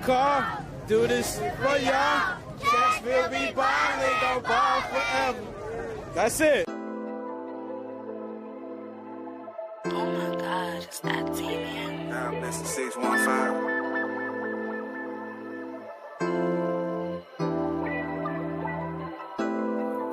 car, do this for y'all. Cats will be ballin', they gon' ball forever. That's it. Oh my God, it's that TV. Now, Mr. 615.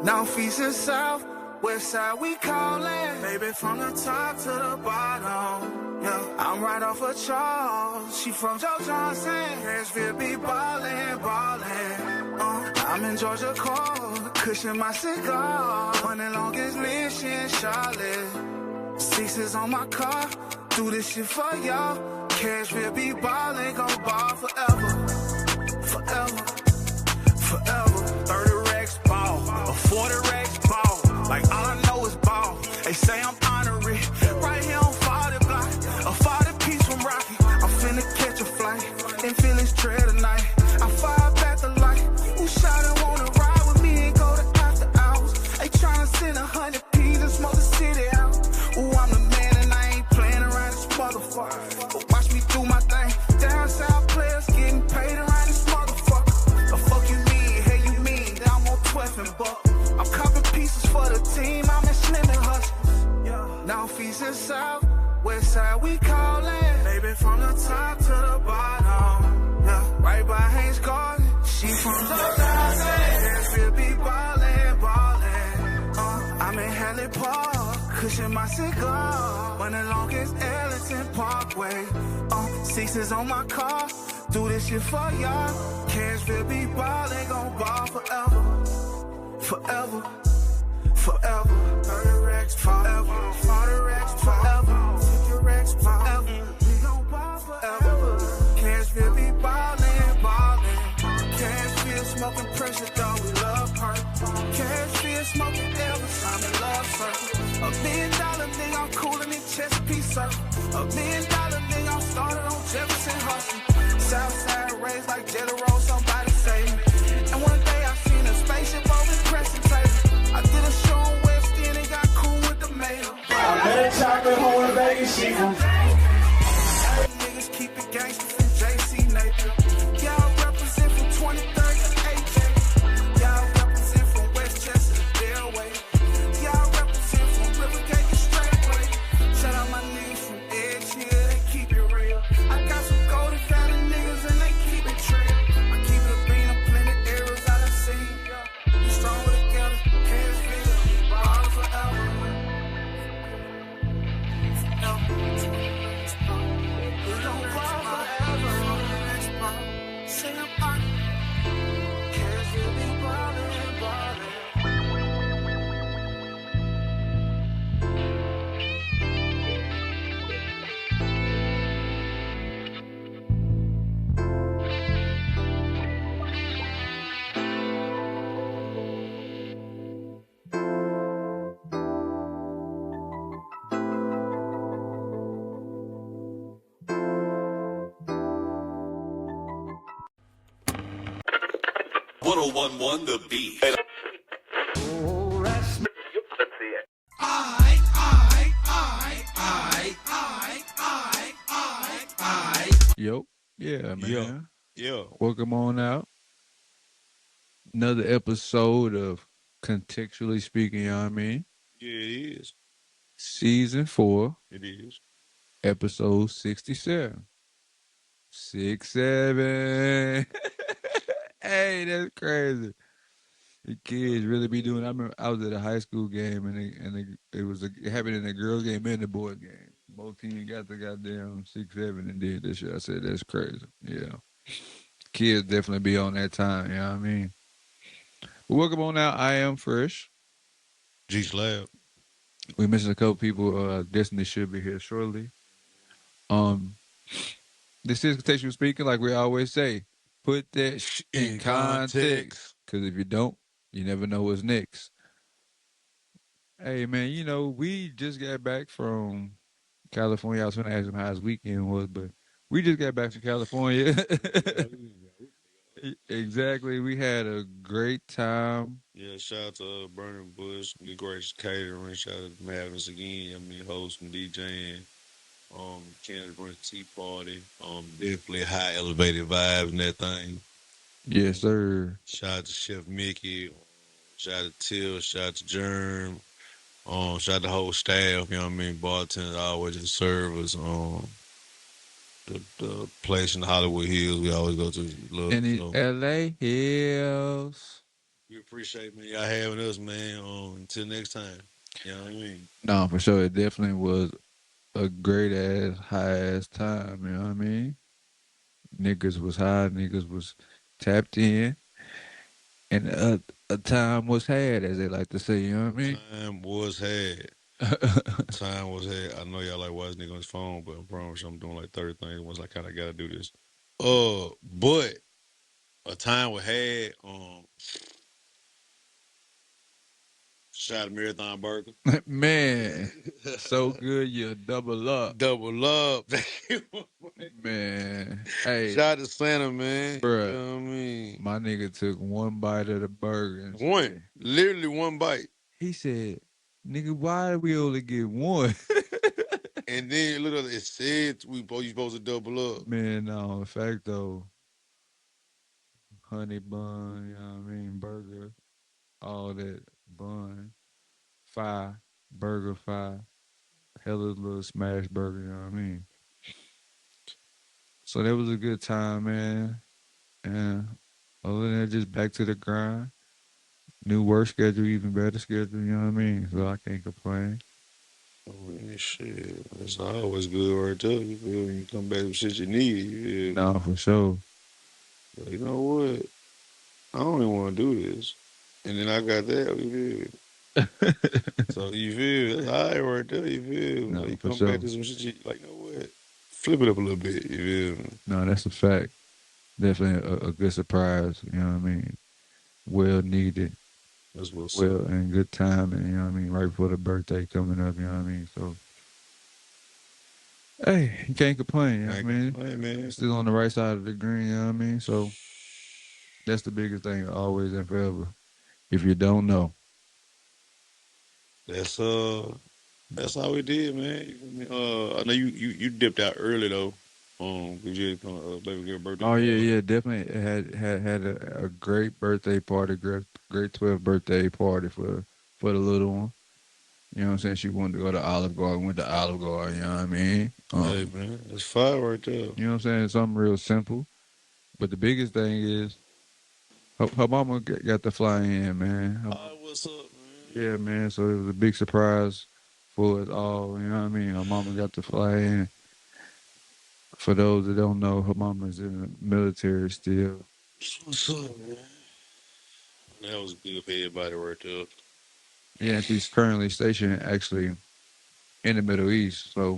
North, east, and south, west side we callin'. Baby, from the top to the bottom. Yeah, I'm right off of Charles. She from Joe Johnson. Nashville be ballin', ballin'. I'm in Georgia Court, cushion my cigar. Running longest mission, Charlotte. Sixes on my car, do this shit for y'all. Cashville be ballin', gon' ball forever. Forever, forever. 30 racks ball, a 40 racks ball. Like all I know is ball. They say I'm honorary. Right here on 40 block, a 40 piece from Rocky. I'm finna catch a flight, and feel his trail tonight. I fire back the light. Who shot and wanna ride with me and go to after hours? They tryna send 100 P's and smoke the city out. Ooh, I'm the man and I ain't playing around this motherfucker. But watch me do my thing. Down south players getting paid around this motherfucker. The fuck you mean? Hey, you mean that I'm on 12 and buck? I'm copping pieces for the team. I'm in Slim and Hustlers. North, east, and south, west side we callin'. Baby, from the top to the bottom. Yeah, right by Haynes Garden. She from the Nashville be ballin', ballin'. I'm in Hadley Park, cushion my cigar. Running longest Ellington Parkway. Sixes on my car, do this shit for y'all. Cashville be ballin', gon' ball forever. Forever, forever. 30 racks forever. 40 racks forever. 50 racks forever. We gon' ball forever. Cashville be ballin', ballin'. Cashville smoking pressure, though we love her. Cashville smoking Elvis, I'm in love circle. $1 million nigga, I'm coolin' in Chesapeake Circle. $1 million nigga, I'm started on Jefferson Hustle. Southside raised like Jelly Roll, somebody save me. And one day I seen a spaceship over Crescent Table. I did a show on West End and got cool with the mayor. I met a chocolate hole in Vegas, she from Niggas keep it gangster from JC Nathan. Y'all represent from 23rd to AJ. Y'all represent from Westchester to Delaware. Y'all represent from Rivergate to Straightway. Shout out my niggas from Edge Hill, they keep it real. I got some golden family niggas and they keep it trill. I keep it a bean, I'm plenty arrows I done seen. We stronger together, Cashville, ball forever. We gon' ball forever. Say I'm on Cashville be ballin', ballin'. The beat. Yo, yeah, man. Yo. Welcome on out. Another episode of Contextually Speaking, you know what I mean? Yeah, it is. Season 4, It is. episode 67. 67. Hey, that's crazy. The kids really be doing. I remember I was at a high school game and it happened in the girls game and the boys game. Both teams got the goddamn 6-7 and did this shit. I said that's crazy. Yeah, kids definitely be on that time. You know what I mean? But welcome on out. I am Fresh. G Slab. We missing a couple people. Destiny should be here shortly. This is Contextually Speaking, like we always say. Put that in context. Because if you don't, you never know what's next. Hey, man, you know, we just got back from California. I was going to ask him how his weekend was, but we just got back from California. Exactly. We had a great time. Yeah, shout out to Burning Bush, Good Gracious Catering. Shout out to Madness again. I mean, hosting, DJing. Kansas Brunch Tea Party. Definitely high elevated vibes and that thing. Yes, sir. Shout out to Chef Mickey. Shout out to Till. Shout out to Germ. Shout out to the whole staff. You know what I mean? Bartenders always just serve us. The place in the Hollywood Hills we always go to. Love. In the So LA Hills. we appreciate man y'all having us, man. Until next time. You know what I mean? No, for sure. It definitely was a great ass, high ass time. You know what I mean? Niggas was high, niggas was tapped in, and a time was had, as they like to say. You know what I mean? Time was had. Time was had. I know y'all like watching nigga on his phone, but I promise you I'm doing like 30 things once I kind of gotta do this. But a time was had. Shot a marathon burger. Man, so good you double up. Double up. Man, hey, Shout out to Santa, man. You bruh, know what I mean? my nigga took one bite of the burger and One. Literally one bite. he said, "Nigga, why we only get one?" And then look at it said you supposed to double up. Man, no, in fact though, honey bun, you know what I mean, burger, all that bun, fire, burger, fire, hella little smash burger, you know what I mean. So that was a good time, man. And other than that, just back to the grind. New work schedule, even better schedule, you know what I mean? So I can't complain. Oh, man, shit. That's always good right there. You feel me? You come back with shit you need. You feel me? No, for sure. But you know what? I don't even want to do this. And then I got that. You feel me? So you feel me? That's all right right there. You feel me? No, Like, you for come sure. back to some shit you like, you know what? Flip it up a little bit. You feel me? No, that's a fact. Definitely a good surprise, you know what I mean? Well needed, That's what's well, up. and good timing, you know what I mean? Right before the birthday coming up, you know what I mean? So, hey, you can't complain, you know what I mean? Hey, man. Still on the right side of the green, you know what I mean? So, that's the biggest thing, always and forever. If you don't know. That's how we did, man. You feel me? I know you dipped out early though. You just baby girl birthday Oh yeah, party. yeah, definitely had a great birthday party, great 12th birthday party for the little one. You know what I'm saying? She wanted to go to Olive Garden, went to Olive Garden, you know what I mean? Hey man, that's fire right there. You know what I'm saying? Something real simple. But the biggest thing is her mama got to fly in, man. What's up, man? Yeah, man. So it was a big surprise for us all, you know what I mean? Her mama got to fly in. For those that don't know, her mama's in the military still. What's up, man? That was good for everybody right there. Yeah, she's currently stationed actually in the Middle East. So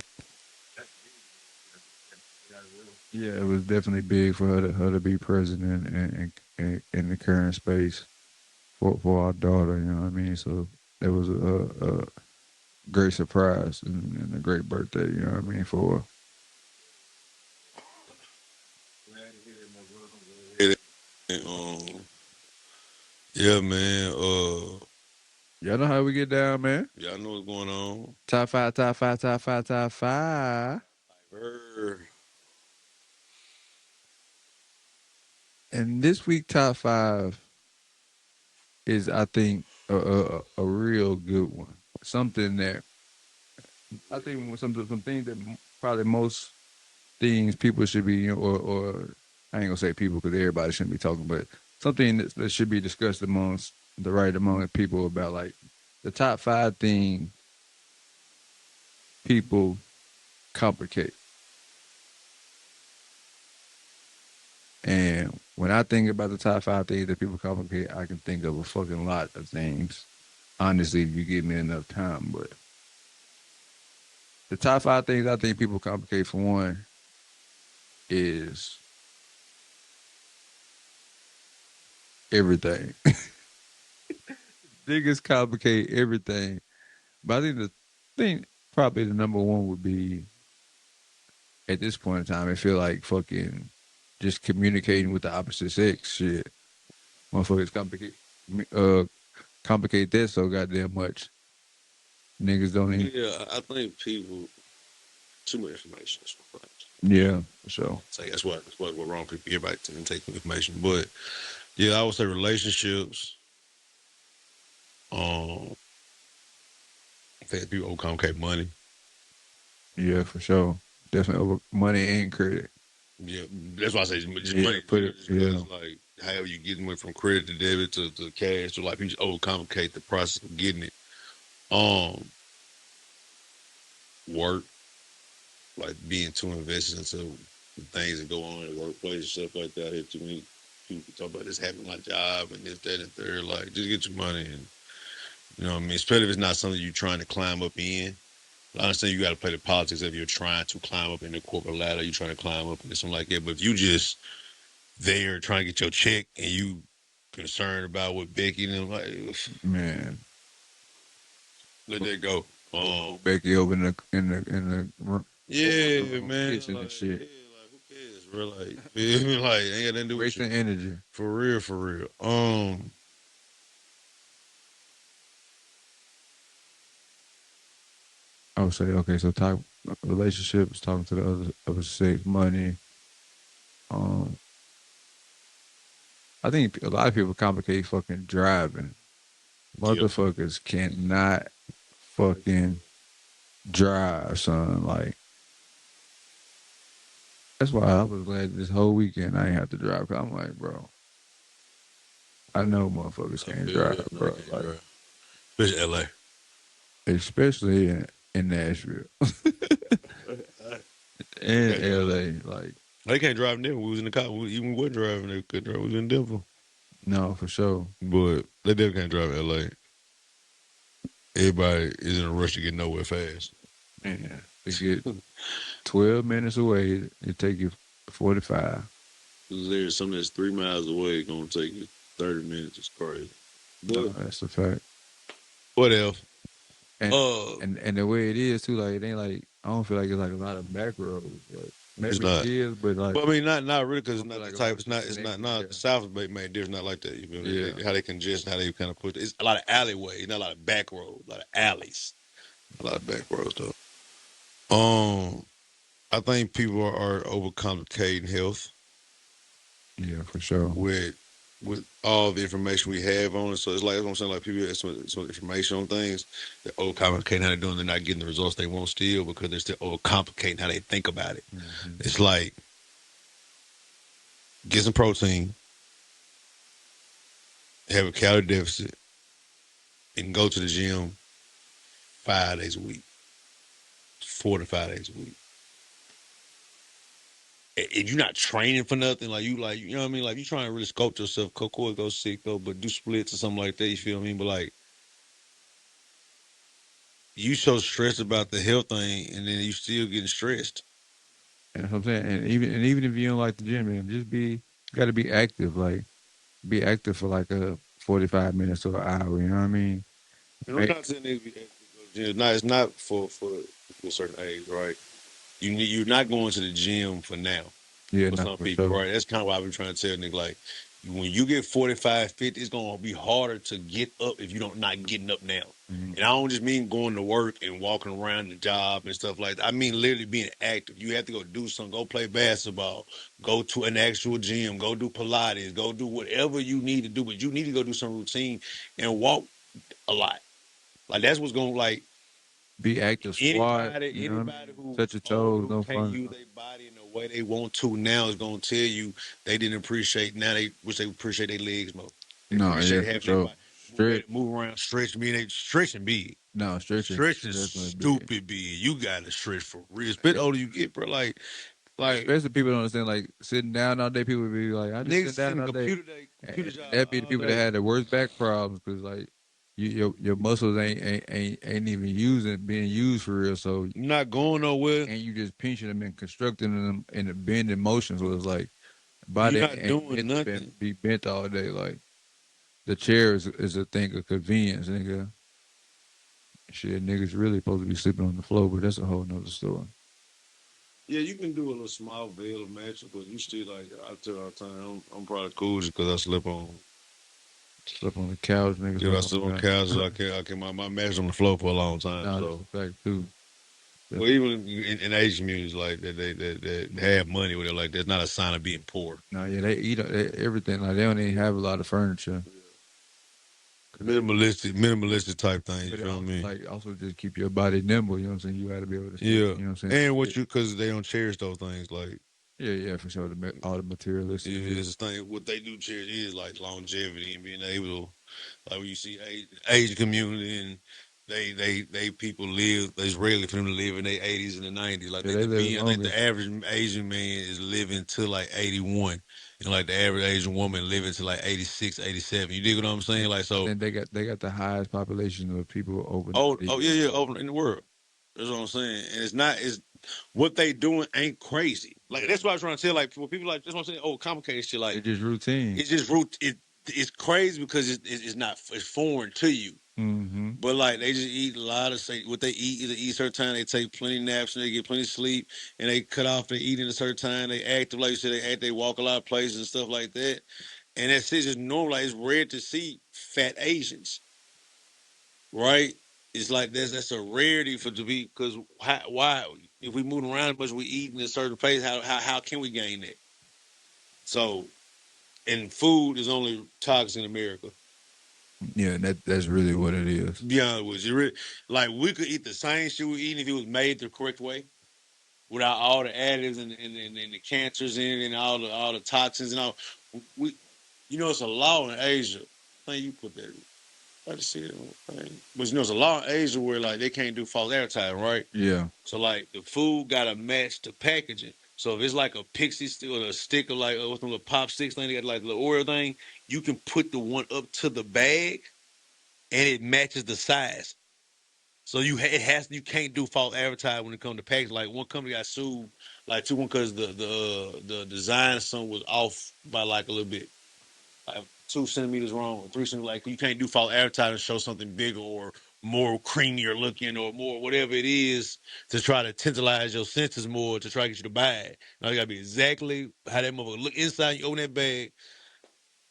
yeah, it was definitely big for her to be president in the current space for our daughter. You know what I mean? So it was a great surprise and a great birthday. You know what I mean for her. And, yeah, man. Y'all know how we get down, man. Y'all know what's going on. Top five, top five, top five, top five. Brr. And this week, top five is, I think, a real good one. Something that I think some things that probably most things people should be, or I ain't gonna say people because everybody shouldn't be talking, but something that should be discussed amongst the right among people about like the top five things people complicate. And when I think about the top five things that people complicate, I can think of a fucking lot of things. Honestly, if you give me enough time, but the top five things I think people complicate for one is everything. Niggas complicate everything. But I think probably the number one would be at this point in time, I feel like fucking just communicating with the opposite sex shit. Motherfuckers complicate that so goddamn much. Niggas don't even Yeah, I think people too much information. That's what Yeah, for sure. so that's what wrong people. Everybody tend to take information, but yeah, I would say relationships. Um, people overcomplicate money. Yeah, for sure. Definitely over money and credit. Yeah, that's why I say just Yeah, money. put it. Just Yeah, because like however you get money from credit to debit to cash to like you just overcomplicate the process of getting it. Um, work like being too invested into the things that go on in the workplace and stuff like that. If too many people talk about this having my job and this, that, and third, like just get your money and you know what I mean. Especially if it's not something you're trying to climb up in. I understand you got to play the politics if you're trying to climb up in the corporate ladder, you're trying to climb up into something like that. But if you just there trying to get your check and you concerned about what Becky and them like, man. let that go. Becky over in the Yeah, man. kitchen and Like, shit, yeah, like who cares, bro? Like, feel me? Like, ain't got nothing to do with you. wasting energy. For real, for real. I would say okay. So talk relationships, talking to the other sex, money. Um, I think a lot of people complicate fucking driving. Yep. Motherfuckers cannot fucking drive, son. Like that's why I was glad this whole weekend I ain't have to drive. Cause I'm like, bro, I know motherfuckers I can't feel drive, that. bro. Like Especially LA. especially in Nashville and LA. Like They can't drive in Denver. We was in the car. Even we wasn't driving. They couldn't drive. We was in Denver. no, for sure. But they definitely can't drive in LA. Everybody is in a rush to get nowhere fast. Man, to get 12 minutes away, it take you 45. There's something that's 3 miles away gonna take you 30 minutes. It's crazy. No, But that's a fact. what else? And, and the way it is too, like it ain't like I don't feel like it's like a lot of back roads. Like, It's maybe it not. is, but like But I mean, not really, because it's I feel not the like a type. lot It's of not. shit It's not. connected, Not yeah. the South is made different. Not like that. You feel me? Yeah. How they congest, how they kind of put. It's a lot of alleyways, not a lot of back roads, a lot of alleys, a lot of back roads though. I think people are overcomplicating health Yeah, for sure. with all the information we have on it. So it's like that's what I'm saying. Like people have some information on things that overcomplicating how they're doing. They're not getting the results they want still because they're still overcomplicating how they think about it. Mm-hmm. It's like get some protein, have a calorie deficit, and go to the gym 5 days a week, 4 to 5 days a week. If you're not training for nothing, like you know what I mean? Like you trying to really sculpt yourself, go sick, but do splits or something like that, you feel me? But like you so stressed about the health thing and then you still getting stressed. And that's what I'm saying. And even if you don't like the gym, man, just be gotta be active. Like be active for like a 45 minutes or an hour, you know what I mean? You know, I'm not saying they be it's not for a certain age, right? You're not going to the gym for now. Yeah, For not some for people, sure. right? That's kind of why I've been trying to tell niggas, like, when you get 45, 50, it's going to be harder to get up if you don't not getting up now. Mm-hmm. And I don't just mean going to work and walking around the job and stuff like that. I mean literally being active. You have to go do something. Go play basketball. Go to an actual gym. Go do Pilates. Go do whatever you need to do. But you need to go do some routine and walk a lot. Like, that's what's going to, like, Be active, squat, you know what I Anybody mean? who Touch your toes, no can't fun. use their body in the way they want to now is gonna tell you they didn't appreciate. Now they wish they appreciate their legs more. They No, yeah, appreciate for having their sure. body Stretch. move around, stretch. Mean they stretching big. No, stretching Stretching definitely big. stupid big. You gotta stretch for real. Especially older you get, bro. Like Especially people don't understand, like sitting down all day. People be like, "I just niggas sit sitting down in all day," computer and job that be the all people that day. had the worst back problems because like your muscles ain't even being used for real. So You're not going nowhere. and you just pinching them and constructing them in the bending motions. So it's like You're body not ain't doing meant to nothing. be bent all day. Like the chair is a thing of convenience, nigga. Shit, niggas really supposed to be sleeping on the floor, but that's a whole nother story. Yeah, you can do a little small veil of mattress, but you still like I tell all the time. I'm probably cool just because I sleep on. Sleep on the couch, niggas Dude, I sleep on sleep on the couches. couch. I can my mattress on the floor for a long time. Nah, that's So a fact too. Well, even in Asian communities like that, they have money with it. Like that's not a sign of being poor. No, yeah, they eat everything. Like they don't even have a lot of furniture. Minimalistic type things. You But it feel what I also mean? like also just keep your body nimble. You know what I'm saying? You got to be able to still. Yeah, You know what I'm saying? and what Shit. you because they don't cherish those things. Like Yeah, for sure. All the materialistic shit. it's a thing. What they do cherish is like longevity and being able to like when you see Asian community and they people live. It's rarely for them to live in their 80s and the 90s. Like Yeah, they live I think longer. the average Asian man is living to like 81, and like the average Asian woman living to like 86, 87. You dig what I'm saying? Like I so. think they got the highest population of people over Oh 90 yeah, years yeah, old. over in the world. That's what I'm saying. And it's not. It's what they doing ain't crazy. Like that's what I was trying to tell. Like for people like that's what I'm saying. Oh, complicated shit. Like It's just routine. it's just root. It's crazy because it's not. It's foreign to you. Mm-hmm. But like they just eat a lot of say what they eat is they eat certain time. They take plenty of naps and they get plenty of sleep and they cut off their eating at a certain time. They active like you said. They act. They walk a lot of places and stuff like that. And that's just normal. Like it's rare to see fat Asians, right? It's like that's a rarity for to be because why if we move around as much as we eat in a certain place, how can we gain that? So and food is only toxic in America. Yeah, that's really what it is. To be honest with you, really, like we could eat the same shit we eating if it was made the correct way, without all the additives and the cancers in it and all the toxins and all. We, it's a law in Asia. I think you put that. I just see it on the thing. But it's a law in Asia where like they can't do false advertising, right? Yeah. So like the food gotta match the packaging. So if it's like a pixie stick or a stick of like what's the little pop sticks thing, they got like the Oreo thing, you can put the one up to the bag and it matches the size. So you can't do false advertising when it comes to packaging. Like one company got sued like two one because the design of something was off by like a little bit. Like 2 centimeters wrong or 3 centimeters. Like you can't do false advertising, show something bigger or more creamier looking or more whatever it is to try to tantalize your senses more to try to get you to buy it. Now you gotta be exactly how that motherfucker look inside. You open that bag.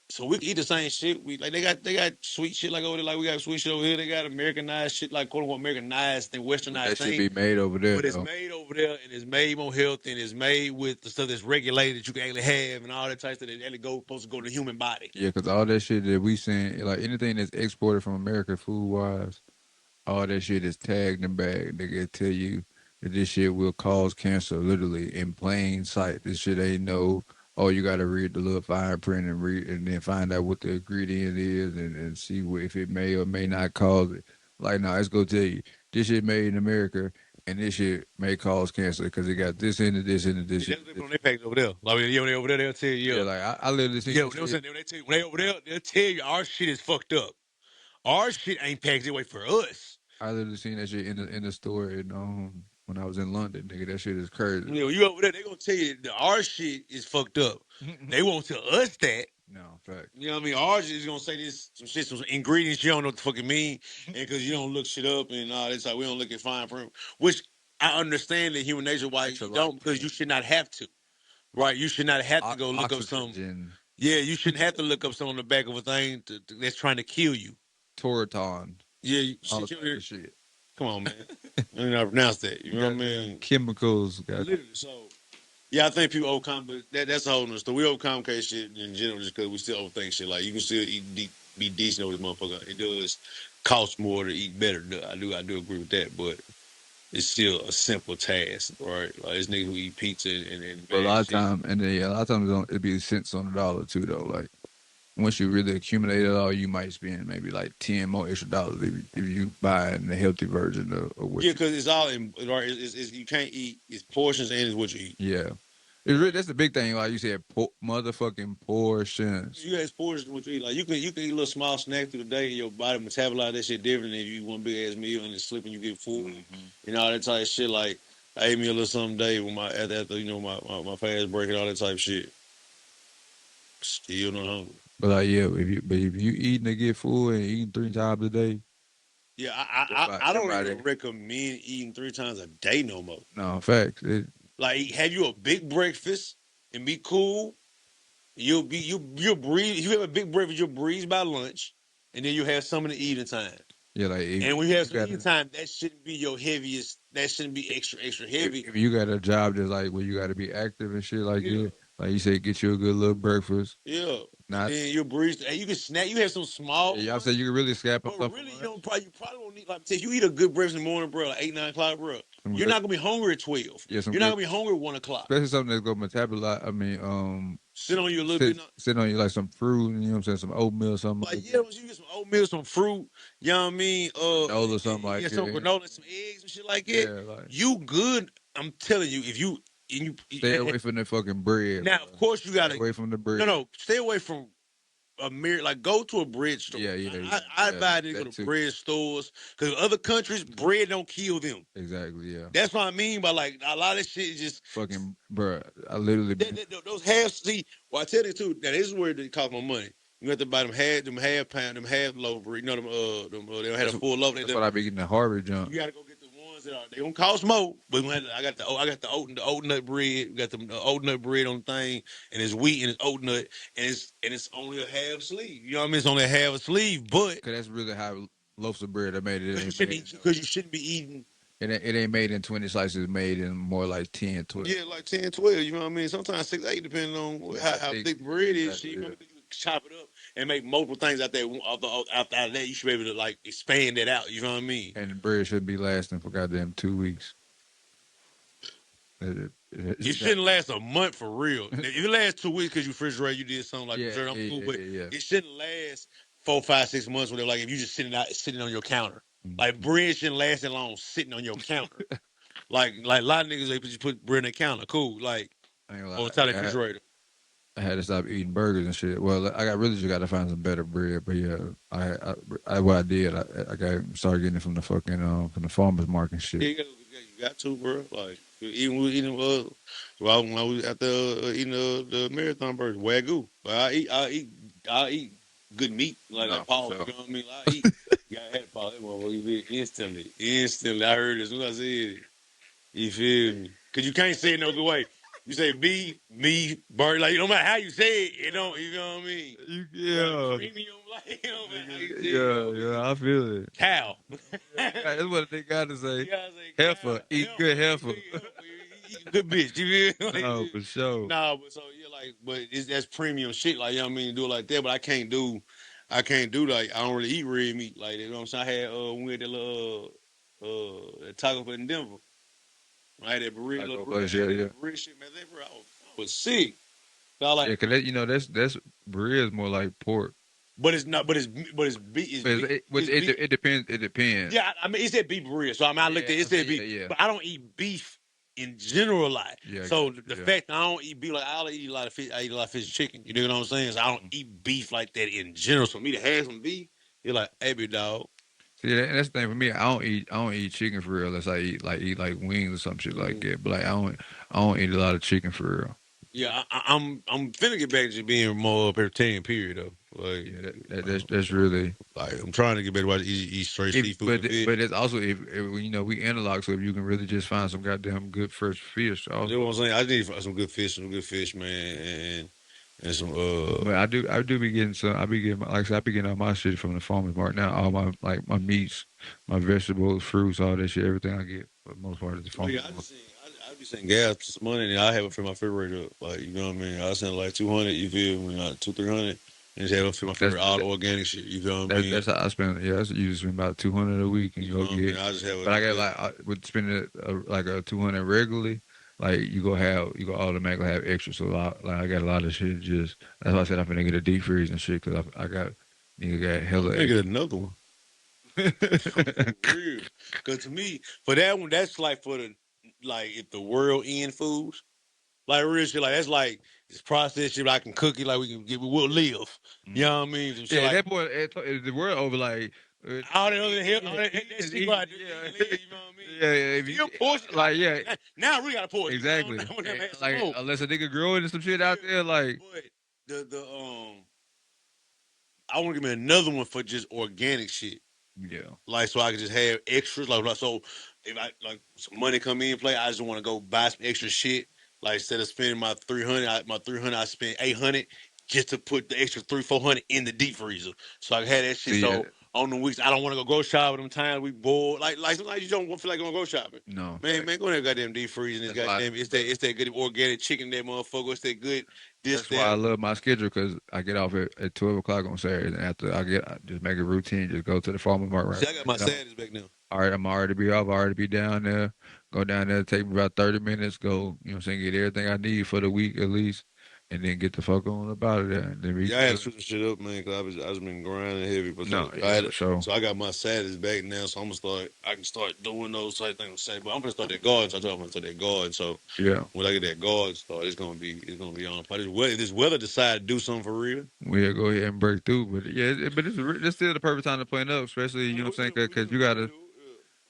So we can eat the same shit. We like they got sweet shit like over there, like we got sweet shit over here. They got Americanized shit like quote unquote Americanized and But westernized that should thing. be made over there But it's though. made over there and it's made more healthy and it's made with the stuff that's regulated that you can actually have and all that type of stuff that actually supposed to go to the human body. Yeah, because all that shit that we send, like anything that's exported from America food wise, all that shit is tagged and bagged. They can tell you that this shit will cause cancer literally in plain sight. This shit ain't no, oh, you got to read the little fine print and read and then find out what the ingredient is and see if it may or may not cause it. Like, no, it's going to tell you this shit made in America and this shit may cause cancer because it got this in it, this in it, this Yeah, in that's what it. they put on their package over there. Like when they over there, they'll tell you, Yeah, yeah. like I literally seen Yeah, this when shit. they tell you when they over there, they'll tell you our shit is fucked up. Our shit ain't packaged that way for us. I literally seen that shit in the store when I was in London, nigga. That shit is crazy. You over there, they gonna tell you that our shit is fucked up. They won't tell us that. No, fact. You know what I mean? Ours is gonna say this some shit, some ingredients you don't know what the fuck it mean, and because you don't look shit up and all this, like we don't look at fine print. Which I understand the human nature why you don't, because you should not have to. Right? You should not have to go look up some. Oxygen, Yeah, you shouldn't have to look up something on the back of a thing that's trying to kill you. Toraton, Yeah, all type of shit. come on, man. I didn't know how to pronounce that. You know what I mean? Chemicals, Literally. So, yeah, I think people overcomplicate. That's a whole nother story. We overcomplicate shit in general just because we still overthink shit. Like you can still be decent over this motherfucker. It does cost more to eat better. I do agree with that, but it's still a simple task, right? Like this nigga who eat pizza and but a bad lot of shit. time, and then yeah, a lot of times it'd be cents on the dollar too, though. Like once you really accumulate it all, you might spend maybe like 10 more extra dollars if you buy the healthy version of what. Yeah, because it's all in. Right? You can't eat. It's portions and it's what you eat. Yeah, it's really, that's the big thing. Like you said, motherfucking portions. You guys portions what you eat. Like you can eat a little small snack through the day, and your body metabolize that shit different than if you eat one big ass meal and then sleep and you get full. And all that type of shit. Like I ate me a little something day with my after my fast break and all that type of shit. Still not hungry. But like yeah, if you eating to get full and eating 3 times a day, Yeah, I your don't body. even recommend eating 3 times a day no more. No facts. Like have you a big breakfast and be cool. You'll breathe. If you have a big breakfast, you'll breeze by lunch, and then you have something to eat in time. Yeah, like And when you have you some got eating time, that shouldn't be your heaviest. That shouldn't be extra heavy. if you got a job that's like where you got to be active and shit like Yeah, that, like you say, get you a good little breakfast. yeah. And Not then you breeze, and you can snack. You have some small yeah, y'all ones, said you can really scrap up but stuff for really, lunch. you probably don't need like. If you eat a good breakfast in the morning, bro, like 8, 9 o'clock, bro, Some you're good, not gonna be hungry at 12. yeah, some You're not good, gonna be hungry at 1 o'clock. especially something that's gonna metabolize. I mean, Sit on you a little bit. sit on you like some fruit. You know what I'm saying? Some oatmeal, or something Like like yeah, that. once you get some oatmeal, some fruit, you know what I mean? Granola, or something like Yeah, some that. granola, some eggs and shit like that. Yeah, like You good? I'm telling you, if you and stay you away from the fucking bread, now, bro. of course, you Stay gotta away from the bread. no, stay away from a mirror. Like go to a bread store. Yeah, yeah, I yeah. advise you to go That to too. bread stores because other countries bread don't kill them. Exactly. Yeah. That's what I mean by like a lot of shit is just Fucking, bro. I literally been. those half. See, well, I tell you too. Now this is where they cost my money. You have to buy them half pound, them half loaf bread. You know they don't have a That's, full loaf. that's what I be getting the Harvard junk. You gotta go get the ones that are they gonna cost more. But I got the oat nut bread. We got the oat nut bread on the thing, and it's wheat and it's oat nut, and it's only a half sleeve. You know what I mean? It's only a half a sleeve, but Cause that's really how loaves of bread are made. It ain't made. because you shouldn't be eating. It ain't made in 20 slices. It's made in more like 10, 12. Yeah, like 10, 12. You know what I mean? Sometimes 6, 8, depending on how Thick. thick the bread is. Exactly, You know, yeah. you can chop it up and make multiple things out there. After that, you should be able to like expand that out. You know what I mean? And the bread should be lasting for goddamn 2 weeks. It shouldn't last a month for real. If it lasts 2 weeks because you refrigerate, you did something like Yeah, dessert, I'm cool. But yeah. it shouldn't last 4, 5, 6 months. Where they're like if you just sitting on your counter, like Mhm. bread shouldn't last that long sitting on your counter. Like a lot of niggas they just put bread on the counter, cool. Like I ain't gonna on lie. the top of the Yeah, refrigerator. I had to stop eating burgers and shit. Well, I got really just got to find some better bread. But yeah, what I did, I got started getting it from the fucking from the farmers market and Yeah, shit. you got to, bro. Like even we eating when I was out there eating the marathon burger, wagyu. But I eat good meat No, like for Paul. sure. You know what I mean? Like, I eat. Yeah, I had Paul. That motherfucker you feel instantly, instantly. I heard it as soon as I said it. You feel me? Cause you can't say it no good way. You say beef, meat, burger. Like no matter how you say it, it don't. You know what I mean? Like Yeah, premium, like you know how you say it. yeah, I feel it. Cow. That's what they got to say. You gotta say Heifer, cow, eat good heifer. you good bitch. You feel me? No, for sure. Nah, but so yeah, like, but that's premium shit. Like, you know what I mean? Do it like that, but I can't do like, I don't really eat red meat like that. You know what I'm saying? I had, when we had that little, that taco place in Denver. I had that burrito, Taco little place, burrito, yeah. that burrito shit, man. That, bro, I was sick. So I like, Yeah, cause that's bread is more like pork. but it's not, but it's beef, Which it's beef. it depends. It depends. Yeah, I mean, it said beef burrito. So I mean, I looked at it, Yeah, it said yeah, beef, yeah, but I don't eat beef in general a lot. yeah. I So got you, the yeah. fact that I don't eat beef, like I only eat a lot of fish, I eat a lot of fish and chicken. You know what I'm saying? So I don't eat beef like that in general. So me to have some beef, you're like, hey, big dog. See, that's the thing for me. I don't eat chicken for real unless I eat like wings or some shit like that. But like I don't eat a lot of chicken for real. Yeah, I'm finna get back to being more vegetarian. Period though. Like, Yeah, that's really. like I'm trying to get back to eat straight seafood and fish. But it's also if you know we analog, so if you can really just find some goddamn good fresh fish. You know what Also, I'm saying? I need some good fish, man, and some but I do be getting some. I be getting like I said, I be getting all my shit from the farmers market now. All my like my meats, my vegetables, fruits, all that shit, everything I get for the most part is the Well, farmers yeah, market. I be saying gas some money, and I have it for my refrigerator. Like you know what I mean? I send like 200. You feel me? Like 200, 300, and just have it for my That's refrigerator, all the organic shit. You feel what I mean? that's how I spend. Yeah, I usually spend about 200 a week, and You you know go what I mean? get. I just have But I got it. like I would spend it like a 200 regularly. Like you go automatically have extra. So like I got a lot of shit. Just that's why I said I'm finna get a deep freeze and shit because I got nigga got I'm hella gonna get another one. extra. For real. Cause to me, for that one, that's like for the like if the world end foods. Like real shit, like that's like it's processed shit. Like I can cook it, like we'll live. You know what I mean? Some shit Yeah, at like that point, the word over like all that other hell, all that shit eat, I do, yeah, live. You know what I mean? yeah, yeah. If you, Still portion. like, yeah, Now I really got to portion. exactly. I want to have some Like more. unless a nigga growing and some shit Yeah, out there, like but the I want to give me another one for just organic shit. yeah. Like so I can just have extras. Like so if I like some money come in play, I just want to go buy some extra shit. Like instead of spending my 300, I spend 800 just to put the extra 300, 400 in the deep freezer. So I can have that shit. See, So on the weeks I don't want to go shopping. Them times we bored. Like sometimes you don't feel like going to go shopping. No. Man, go in there, goddamn deep freeze and this That's why. goddamn. It's that good organic chicken, that motherfucker. It's that good. That's why I love my schedule because I get off at 12 o'clock on Saturdays, and after I just make a routine, just go to the farmer market. See, I got my Saturdays back now. All right, I'm already be off. I already be down there. Go down there, take me about 30 minutes. Go, you know what I'm saying, get everything I need for the week at least, and then get the fuck on up out of there. And then Yeah, I had to switch some shit up, man, because I was been grinding heavy. But No, so, yeah, for sure. so I got my Saturdays back now, so I can start doing those type things on Saturday. But I'm gonna start that guard. So I told I'm gonna start that guard. So Yeah, when I get that guard started, it's gonna be on. But if this weather decide to do something for real, we'll go ahead and break through. But yeah, but it's still the perfect time to play up, especially you know what I'm saying, because you gotta,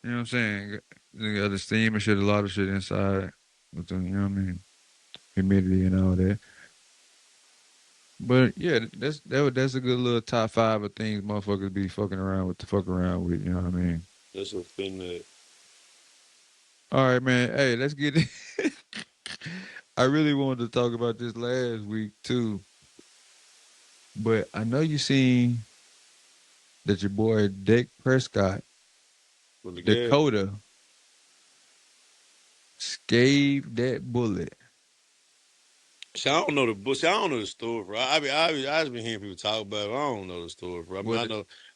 you know what I'm saying, you got the steam and shit, a lot of shit inside, with the, you know what I mean, humidity and all that. But yeah, that's a good little top five of things motherfuckers be fucking around with, you know what I mean? that's what's been that. All right, man. Hey, let's get it. I really wanted to talk about this last week too, but I know you seen that your boy Dak Prescott, Dakota, scathed that bullet. See, I don't know the book. See, I don't know the story, bro. I just been hearing people talk about it. I don't know the story, bro.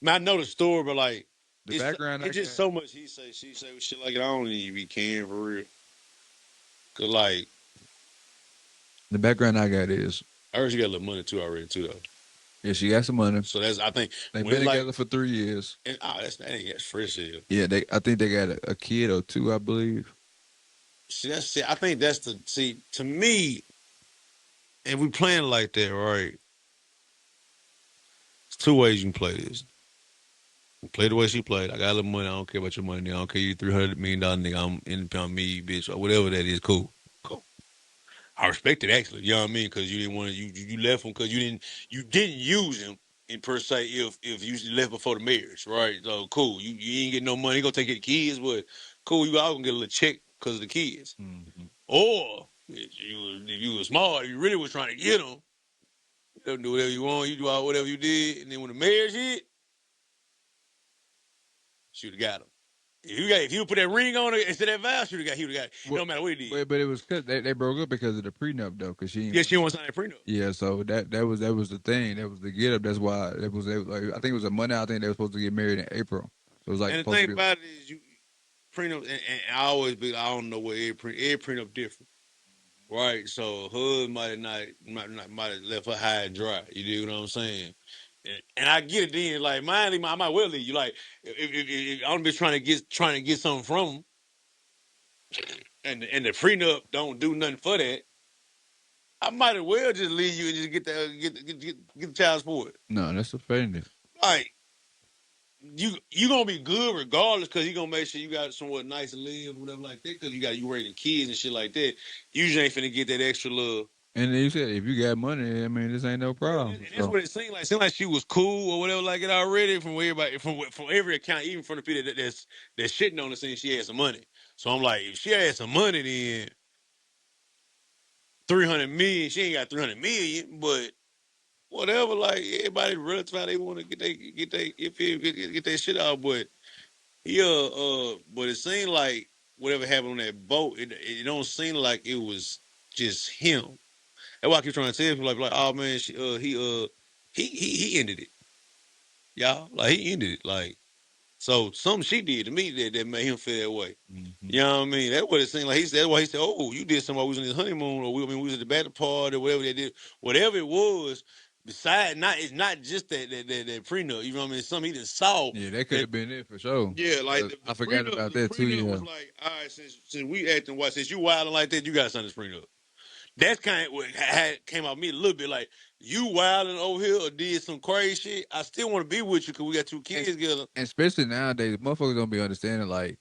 I know the story, but like, The background I it's just got, so much he say, she say, with shit like it. I don't even be caring for real. Cause like, the background I got is, I heard she got a little money too already too though. yeah, she got some money. So that's I think They've when been it's together for 3 years. and, that ain't that fresh here. Yeah, I think they got a kid or two, I believe. See, I think that's to me, and we playing like that, right? It's two ways you can play this. You play the way she played. I got a little money. I don't care about your money. I don't care you $300 million nigga. I'm independent me, bitch, or whatever that is. Cool. I respect it actually. You know what I mean? Because you didn't want to. You left him because you didn't use him in per se. If you left before the marriage, right? So cool. You ain't getting no money. You gonna take care of the kids, but cool. You all gonna get a little check because of the kids. Mm-hmm. Or if you were smart, if you really was trying to get them, you don't do whatever you want. You do all whatever you did, and then when the marriage hit, should have got him. If you put that ring on it instead of that vow, he would have got it. No matter what he did. But it was cause they broke up because of the prenup though, cause she. Yeah, she didn't want to sign that prenup. Yeah, so that was the thing. That was the get up. That's why it was like, I think it was a month out. I think they were supposed to get married in April. So it was like. And the thing about it is, prenup, and I always be, I don't know what every prenup different, right? So her might have left her high and dry. You dig what I'm saying? And I get it then. Like mine, I might well leave you. Like if I'm just trying to get something from them, and the prenup don't do nothing for that, I might as well just leave you and just get the child support. No, that's offending. Like you gonna be good regardless because you gonna make sure you got somewhere nice to live, whatever like that. Because you raising kids and shit like that. You just ain't finna get that extra love. And then you said if you got money, I mean, this ain't no problem. And that's what it seemed like. It seemed like she was cool or whatever like it already from everybody, from every account, even from the people that's shitting on her saying she had some money. So I'm like, if she had some money, then 300 million. She ain't got 300 million, but whatever. Like everybody relative how they want to get their shit out, but. But it seemed like whatever happened on that boat, it don't seem like it was just him. That's why I keep trying to tell people like, oh man, he ended it, y'all. Like he ended it, like so something she did to me that made him feel that way. Mm-hmm. You know what I mean? That's what it seemed like. That's why he said, "Oh, you did something while we was on this honeymoon, or we was at the bachelor party, or whatever they did, whatever it was." Besides, it's not just that prenup. You know what I mean? Something he just saw. Yeah, that could have been it for sure. Yeah, like I forgot about that too. Yeah, was like, all right, since we acting white, since you wilding like that, you got to sign this prenup. That's kind of what came out of me a little bit. Like you wilding over here or did some crazy shit. I still want to be with you because we got two kids together. And especially nowadays, motherfuckers don't be understanding like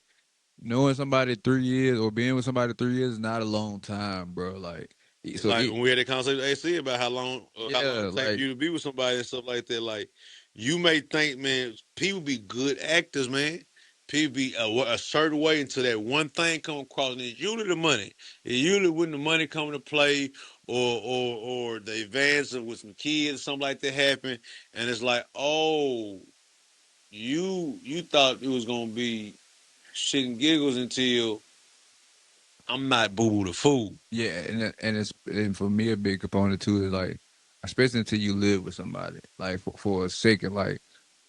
knowing somebody 3 years or being with somebody 3 years is not a long time, bro. Like, so like when we had that conversation with AC about how long it takes like, you to be with somebody and stuff like that. Like you may think, man, people be good actors, man. People be a certain way until that one thing come across, and it's usually the money. It's usually when the money come to play, or the advance with some kids, something like that happen, and it's like, oh, you thought it was gonna be shit and giggles until I'm not boo boo the fool. Yeah, and for me a big component too is like, especially until you live with somebody, like for a second, like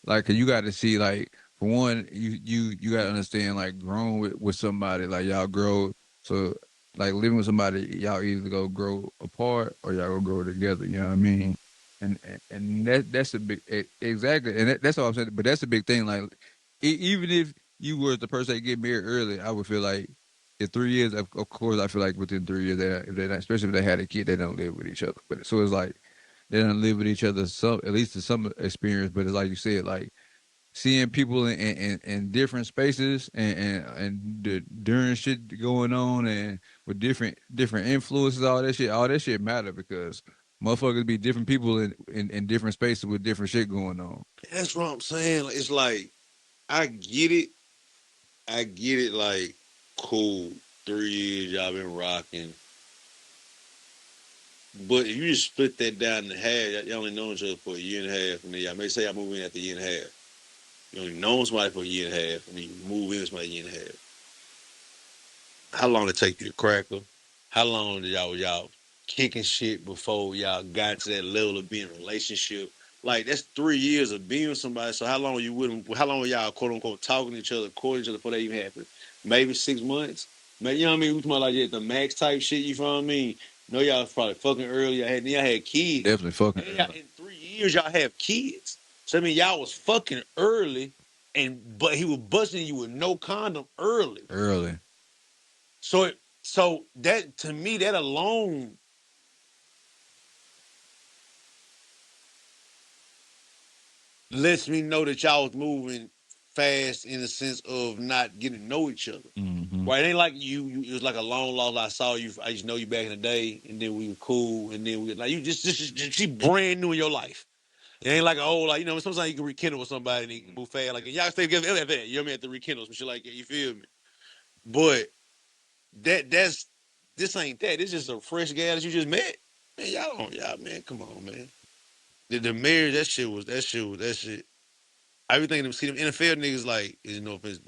'cause you got to see like for one, you got to understand like growing with somebody, like y'all grow. So like living with somebody, y'all either go grow apart or y'all go grow together. You know what I mean? And that's a big exactly, and that's all I'm saying. But that's a big thing. Like even if you were the person that get married early, I would feel like in 3 years, of course, I feel like within 3 years, if they not, especially if they had a kid, they don't live with each other. But so it's like they don't live with each other some at least to some experience. But it's like you said, like seeing people in different spaces and during shit going on and with different influences, all that shit matter because motherfuckers be different people in different spaces with different shit going on. That's what I'm saying. Like, it's like I get it. I get it. Like, cool. 3 years y'all been rocking, but if you just split that down in half, y'all only known each other for a year and a half, and then y'all may say y'all move in after a year and a half. You only known somebody for a year and a half, and then you move in with somebody a year and a half. How long did it take you to crack her? How long did y'all kicking shit before y'all got to that level of being in a relationship? Like that's 3 years of being with somebody. So how long you wouldn't? How long were y'all quote unquote talking to each other, courting each other before that even happened? Maybe 6 months. Maybe you know what I mean. We talking about like yeah, the max type shit. You feel what I mean? No, y'all was probably fucking early. Y'all had kids. Definitely fucking And then in 3 years y'all have kids. So I mean y'all was fucking early, but he was busting you with no condom early. early. So that to me, that alone lets me know that y'all was moving fast in the sense of not getting to know each other. Mm-hmm. Right? It ain't like you it was like a long lost. I saw you. I used to know you back in the day, and then we were cool, and then we like you just she brand new in your life. It ain't like a old like sometimes you can rekindle with somebody and you can move fast. Like y'all stay together after that. You know what I mean? At the rekindle some shit like that. You feel me? But that's this ain't that. It's just a fresh guy that you just met. Man, y'all man, come on, man. The marriage, that shit. Everything them see them NFL niggas like if it's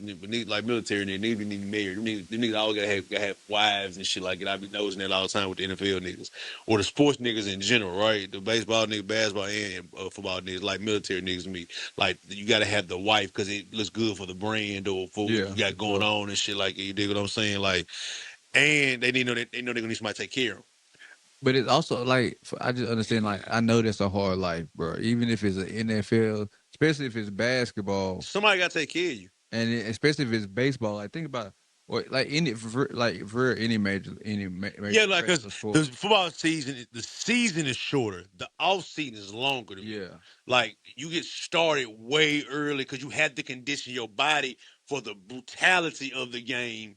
like military niggas need to be married. Them niggas all gotta have wives and shit like it. I be noticing that all the time with the NFL niggas or the sports niggas in general, right? The baseball niggas, basketball and football niggas, like military niggas to me. Like you gotta have the wife because it looks good for the brand or for what you got going on and shit like it. You dig what I'm saying? Like, and they know they know they're gonna need somebody to take care of them. But it's also like I just understand. Like I know that's a hard life, bro. Even if it's an NFL, especially if it's basketball, Somebody gotta take care of you. and especially if it's baseball. Like think about or like any for any major Yeah, like because professional the sport. football season, the season is shorter. The off season is longer. Yeah, Like you get started way early because you have to condition your body for the brutality of the game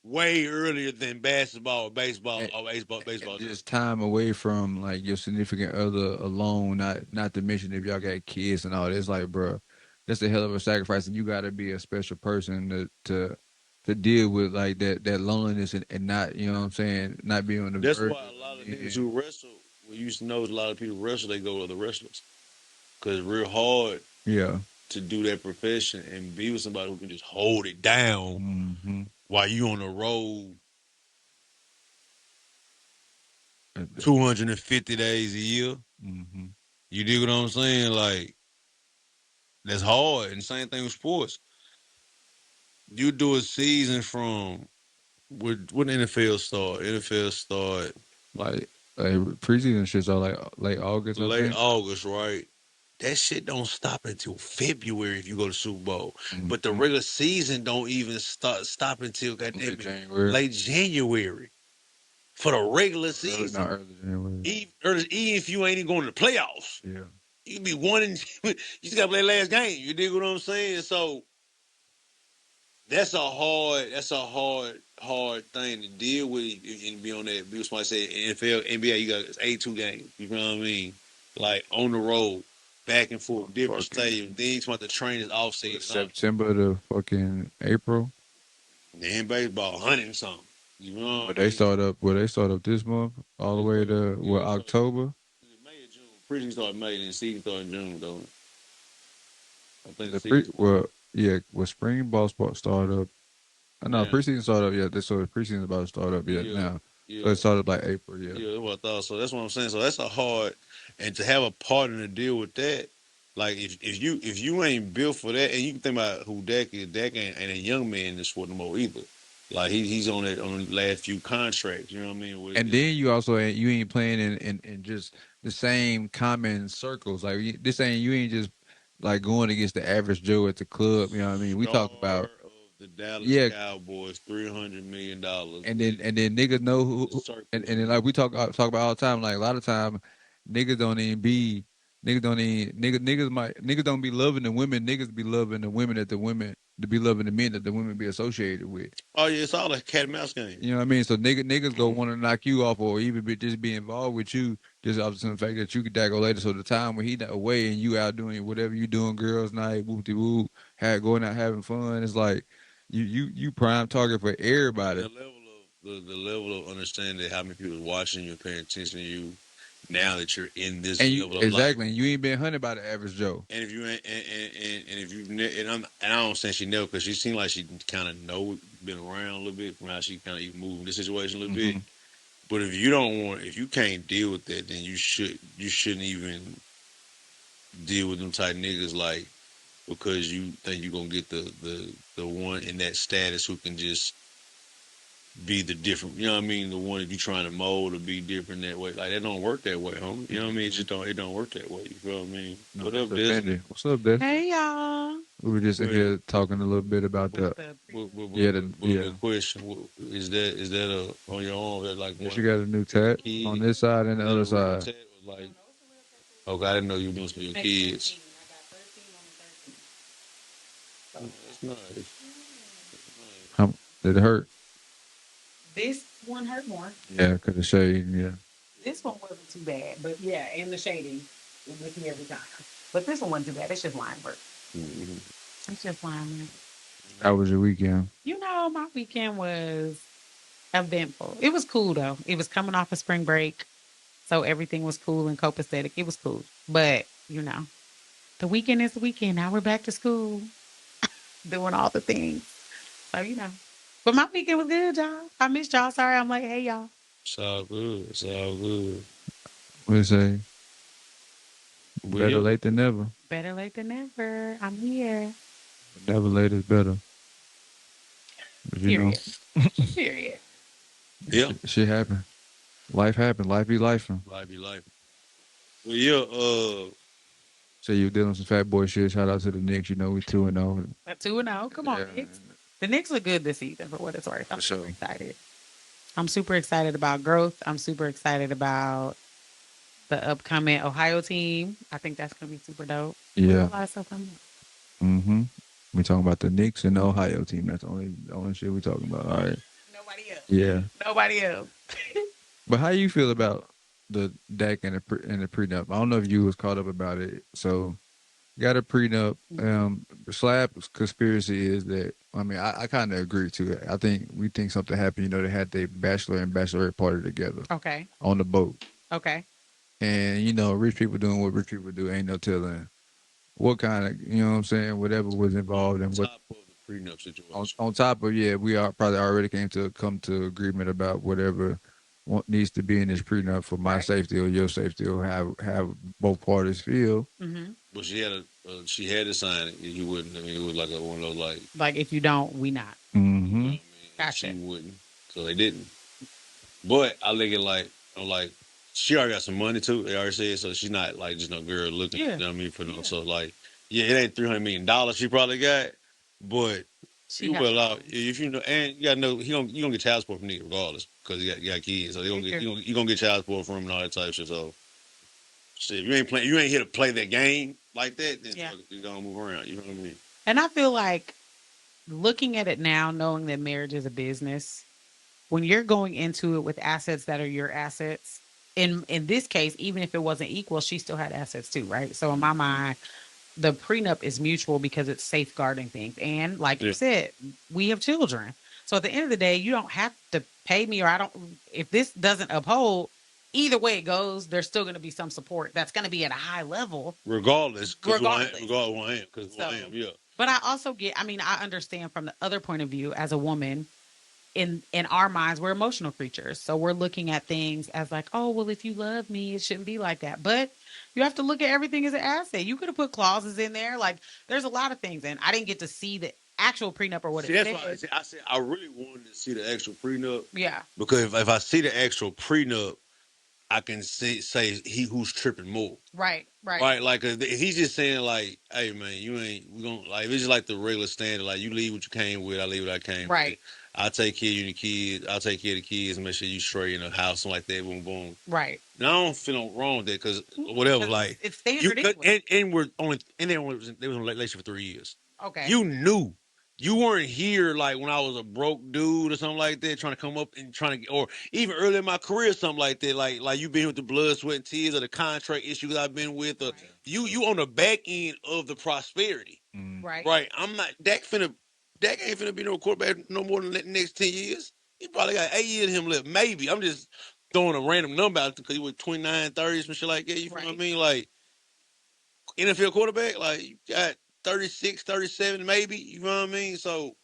way earlier than basketball or baseball and, or baseball and does. just time away from like your significant other alone. Not to mention if y'all got kids and all. It's like, bro, that's a hell of a sacrifice, and you got to be a special person to deal with like that loneliness and not you know what I'm saying not being on the That's verge why a lot of of niggas who wrestle, we used to know a lot of people wrestle, they go to the wrestlers because it's real hard yeah. to do that profession and be with somebody who can just hold it down Mm-hmm. while you on the road 250 days a year. Mm-hmm. You dig what I'm saying? Like, that's hard. And same thing with sports. You do a season from when the NFL start. NFL start Like preseason shits are like late August, I late think. August, right? That shit don't stop until February if you go to Super Bowl. But the Mm-hmm. regular season don't even stop until goddamn Late it, January. late January for the regular Early, season. not early January. Even if you ain't even going to the playoffs, Yeah. you can be one and you just gotta play last game. You dig what I'm saying? So hard thing to deal with and be on that. Be somebody say NFL, NBA, you got 82 games. You know what I mean? Like on the road, back and forth, different Fucking stadiums. Then you about the trainers off season. September to fucking April. Then baseball, 100 and something. You know what I mean? They start up this month all the way to what October. May or June. Preseason start May, then season start in June though. I think the The season started. spring ball start up. No, Now, preseason start up. Yeah, so the preseason about to start up. Yeah, yeah, now. So yeah, it started like April. Yeah. yeah. That's what I thought. So that's what I'm saying. So that's a hard, and to have a partner to deal with that. Like if you ain't built for that, and you can think about who Dak is. Dak ain't a young man in this sport no more either. Like he's on the last few contracts. You know what I mean? And then you also you ain't playing in just the same common circles. Like this ain't you ain't just like going against the average Joe at the club. You know what I mean? We Star talk about of the Dallas yeah, Cowboys, $300 million and with then niggas know the and circus. then like we talk about all the time. Like a lot of time, niggas don't even be niggas don't be loving the women. Niggas be loving the women that the women to be loving the men that the women be associated with. Oh yeah, it's all a cat and mouse game. You know what I mean? So niggas go want to knock you off or even just be involved with you just off the fact that you could go later. So the time when he not away and you out doing whatever you doing, girls night, whoop de whoop, going out having fun, it's like you prime target for And everybody. the level of understanding how many people is watching you, paying attention to you, now that you're in this And you level of life. exactly, and you ain't been hunted by the average Joe. And if you ain't, and if you and I don't say she never because she seemed like she kind of been around a little bit from how she kind of even moving the situation a little bit. Hmm. But if you can't deal with that, then you shouldn't even deal with them type niggas like because you think you're gonna get the one in that status who can just be the different. You know what I mean? The one that you trying to mold or be different that way. Like that don't work that way, homie. You know what I mean? It don't work that way. You feel what I mean? No, What that's up, this? offended. What's up, Des? Hey y'all. We were just in Wait, here talking a little bit about What's the the Good question. Is that a on your own? That like yeah, one she got a new for your tat on kid? this side and Is the that a other real side. tat or like? Okay, I didn't know you were doing this for your kids. Oh, that's nice. How, did it hurt? This one hurt more. Yeah, cause the shade. Yeah. This one wasn't too bad, but yeah, and the shading is with me every time. But this one wasn't too bad. It's just line work. Mm-hmm. It's just line work. How was your weekend? My weekend was eventful. It was cool though. It was coming off of spring break, so everything was cool and copacetic. It was cool, but the weekend is the weekend. Now we're back to school, doing all the things. So. But my weekend was good, y'all. I missed y'all. Sorry, I'm like, hey y'all. It's all good. It's all good. We say We better here. late than never. Better late than never. I'm here. Never late is better. But you know, Period. Period. Yeah. shit happen. Life happen. Life be life. Life be life. Well, yeah. Say you dealing with some fat boy shit. Shout out to the Knicks. You know we 2-0. At 2-0. Come on, Yeah, Knicks. The Knicks look good this season for what it's worth. I'm for super sure. excited. I'm super excited about growth. I'm super excited about the upcoming Ohio team. I think that's gonna be super dope. We Yeah. got a lot of stuff coming up. Mm-hmm. We talking about the Knicks and the Ohio team. That's the only shit we talking about. All right. Nobody else. Yeah. Nobody else. But how you feel about the Dak and the prenup? I don't know if you was caught up about it. So got a prenup. Slab conspiracy is that I mean I kind of agree to it. I think we think something happened. You know, they had their bachelor and bachelorette party together Okay. on the boat, Okay. and you know, rich people doing what rich people do. Ain't no telling what kind of you know what I'm saying. Whatever was On involved and what top of the prenup on situation. on top of yeah, we are probably already come to agreement about whatever what needs to be in this prenup for my Right. safety or your safety or have both parties feel. Mm-hmm. But she had to sign it. You wouldn't. I mean, it was like one of those like Like if you don't, we not. you know Mm-hmm. what I mean. She Gotcha. wouldn't, so they didn't. But I look at I'm like she already got some money too. They already said so. She's not like just no girl looking. Yeah. You know what I mean? For no. Yeah. So like yeah, it ain't $300 million she probably got, but She you has will her allow own. if you know, and you gotta know you gonna get child support from nigga regardless because you got kids, so Figure. you gonna get child support from him and all that type of shit. So shit, if you ain't here to play that game like that, then Yeah. fuck it, you gonna move around. You know what I mean? And I feel like looking at it now, knowing that marriage is a business, when you're going into it with assets that are your assets, in this case, even if it wasn't equal, she still had assets too, right? So in my mind, the prenup is mutual because it's safeguarding things. And like you Yeah. said, we have children. So at the end of the day, you don't have to pay me or I don't if this doesn't uphold, either way it goes, there's still going to be some support that's going to be at a high level. regardless, because who I am, Regardless. regardless who I am, because who I am, yeah. But I also I understand from the other point of view as a woman, in our minds, we're emotional creatures. So we're looking at things as like, oh, well, if you love me, it shouldn't be like that. But you have to look at everything as an asset. You could have put clauses in there. Like, there's a lot of things. And I didn't get to see the actual prenup or what See, it that's said. why I said I really wanted to see the actual prenup. Yeah. Because if I see the actual prenup, I can say he who's tripping more. Right. Right, like if he's just saying like, "Hey man, you ain't we gonna like." If it's just like the regular standard, like you leave what you came with, I leave what I came Right. with. I'll take care of you and the kids. I'll take care of the kids and make sure you straight in the house and like that. Boom, boom. Right. Now I don't feel no wrong with that because whatever, like it's standard you anyway. and we're only and they was in a relationship for 3 years. Okay. You knew. You weren't here like when I was a broke dude or something like that, trying to come up and trying to, or even early in my career, something like that. Like you been with the blood, sweat, and tears, or the contract issues I've been with, or you on the back end of the prosperity, Right. right? I'm not Dak ain't finna be no quarterback no more than the next 10 years. He probably got 8 years of him left, maybe. I'm just throwing a random number out because he was 29, 30, some shit like that. You feel what I mean? Like NFL quarterback, like you got 36, 37, maybe. You know what I mean? So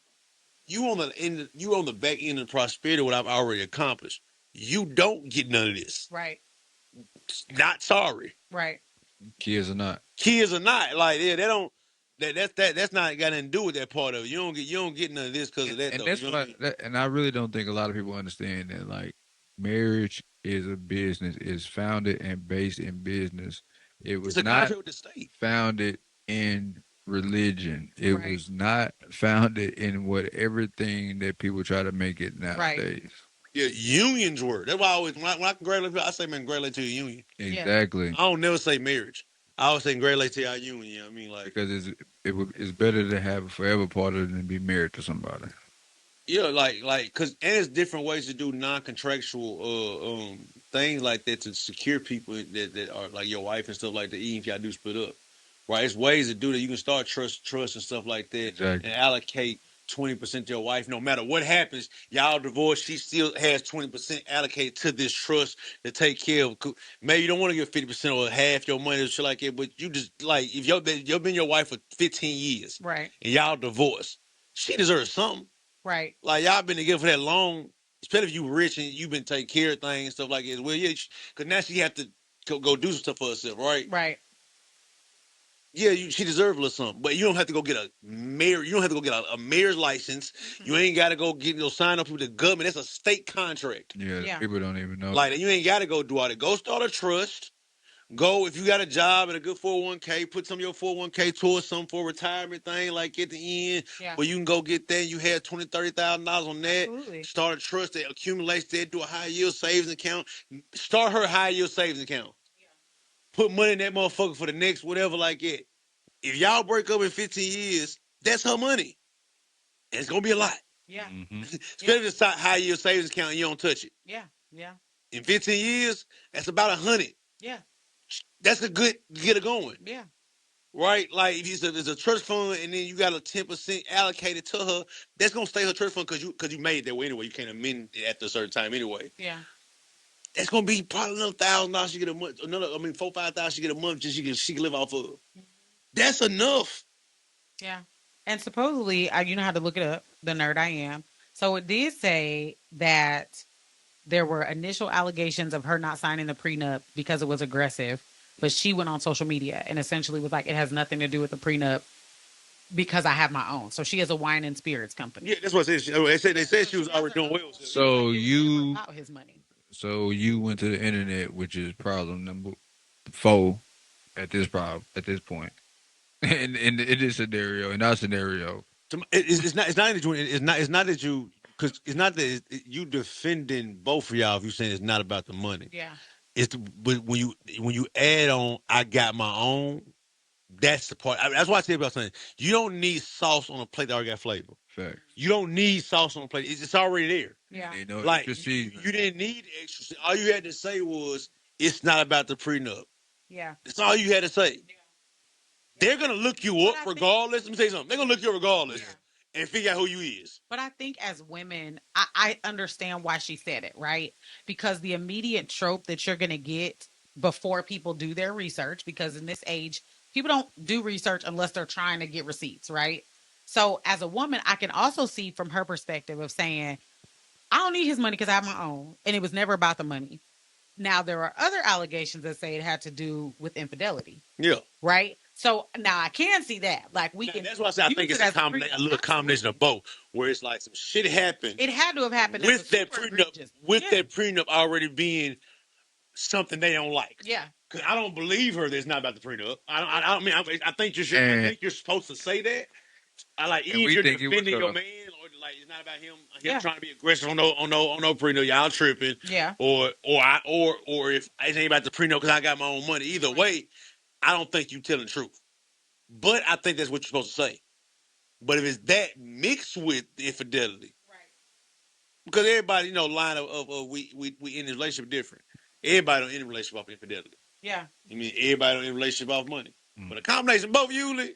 you on the back end of prosperity, what I've already accomplished. You don't get none of this. Right. Not sorry. Right. Kids or not. Kids are not. Like, yeah, they don't that's not got nothing to do with that part of it. You don't get none of this because of that And though. that's You know what what I mean? and I really don't think a lot of people understand that like marriage is a business. It's founded and based in business. It was It's a not contract with the state. founded in religion. It Right. was not founded in what everything that people try to make it nowadays. Yeah, unions were. That's why I always when I congratulate people, I say man, congratulate to your union. Exactly. I don't never say marriage. I always say congratulate to our union. You know what I mean? Like Because it's better to have a forever partner than be married to somebody. yeah, like, cause and there's different ways to do non-contractual things like that to secure people that are like your wife and stuff like that. Even if y'all do split up, right? It's ways to do that. You can start trust and stuff like that, Exactly. and allocate 20% to your wife. No matter what happens, y'all divorce, she still has 20% allocated to this trust to take care of. Maybe you don't want to give 50% or half your money or shit like that, but you just like if you've been your wife for 15 years, Right. and y'all divorce, she deserves something. Right. Like y'all been together for that long, especially if you rich and you've been taking care of things and stuff like that. Well, yeah, because now she have to go do some stuff for herself, right? Right. Yeah, she deserves a little something, but you don't have to go get a marriage. You don't have to go get a marriage license. You ain't got to go get sign up with the government. That's a state contract. Yeah, people don't even know. Like you ain't got to go do all that. Go start a trust. Go if you got a job and a good 401k, put some of your 401k towards some for retirement thing, like at the end, where you can go get that. You had $20,000-$30,000 on that. Absolutely. Start a trust that accumulates that, do a high yield savings account. Start her high yield savings account. Put money in that motherfucker for the next whatever like that. If y'all break up in 15 years, that's her money. And it's gonna be a lot. Yeah. Especially if it's a high yield savings account and you don't touch it. Yeah. Yeah. In 15 years, that's about 100. Yeah. That's a good get it going. Yeah. Right? Like if there's a trust fund and then you got a 10% allocated to her, that's gonna stay her trust fund because you made it that way anyway. You can't amend it after a certain time anyway. Yeah. That's gonna be probably another $1,000 she get a month. $4,000-$5,000 she get a month just she can live off of. That's enough. Yeah. And supposedly, you know how to look it up, the nerd I am. So it did say that there were initial allegations of her not signing the prenup because it was aggressive, but she went on social media and essentially was like, it has nothing to do with the prenup because I have my own. So she has a wine and spirits company. Yeah, that's what I said. They said she was already doing well. So you about his money. So you went to the internet, which is problem number 4 at this point. In this scenario, in our scenario, it's not that you because it's not that you defending both of y'all if you saying it's not about the money. Yeah. But when you add on I got my own, that's the part. That's why I say about saying you don't need sauce on a plate that already got flavor. Facts. You don't need sauce on a plate. It's already there. Yeah. Like you didn't need extra. All you had to say was it's not about the prenup. Yeah. That's all you had to say. Yeah. They're gonna look you up regardless. Let me say something. They're gonna look you up regardless. Yeah. and figure out who you is. But I think as women, I understand why she said it, right? Because the immediate trope that you're going to get before people do their research, because in this age, people don't do research unless they're trying to get receipts, right? So as a woman, I can also see from her perspective of saying, I don't need his money because I have my own. And it was never about the money. Now, there are other allegations that say it had to do with infidelity. Yeah. Right. So now I can see that. Like we can. That's why I say I think it's a little combination of both, where it's like some shit happened. It had to have happened with that prenup. That prenup already being something they don't like. Yeah. Because I don't believe her. That's not about the prenup. I think you should. I think you're supposed to say that. I like even if you're defending your man, or like it's not about him trying to be aggressive on no prenup. Y'all tripping. Yeah. Or if it ain't about the prenup because I got my own money. Either way, I don't think you telling the truth. But I think that's what you're supposed to say. But if it's that mixed with infidelity, right? Because everybody, line of we in this relationship different. Everybody don't in a relationship off infidelity. Yeah. I mean, everybody don't in a relationship off money. But a combination of both usually,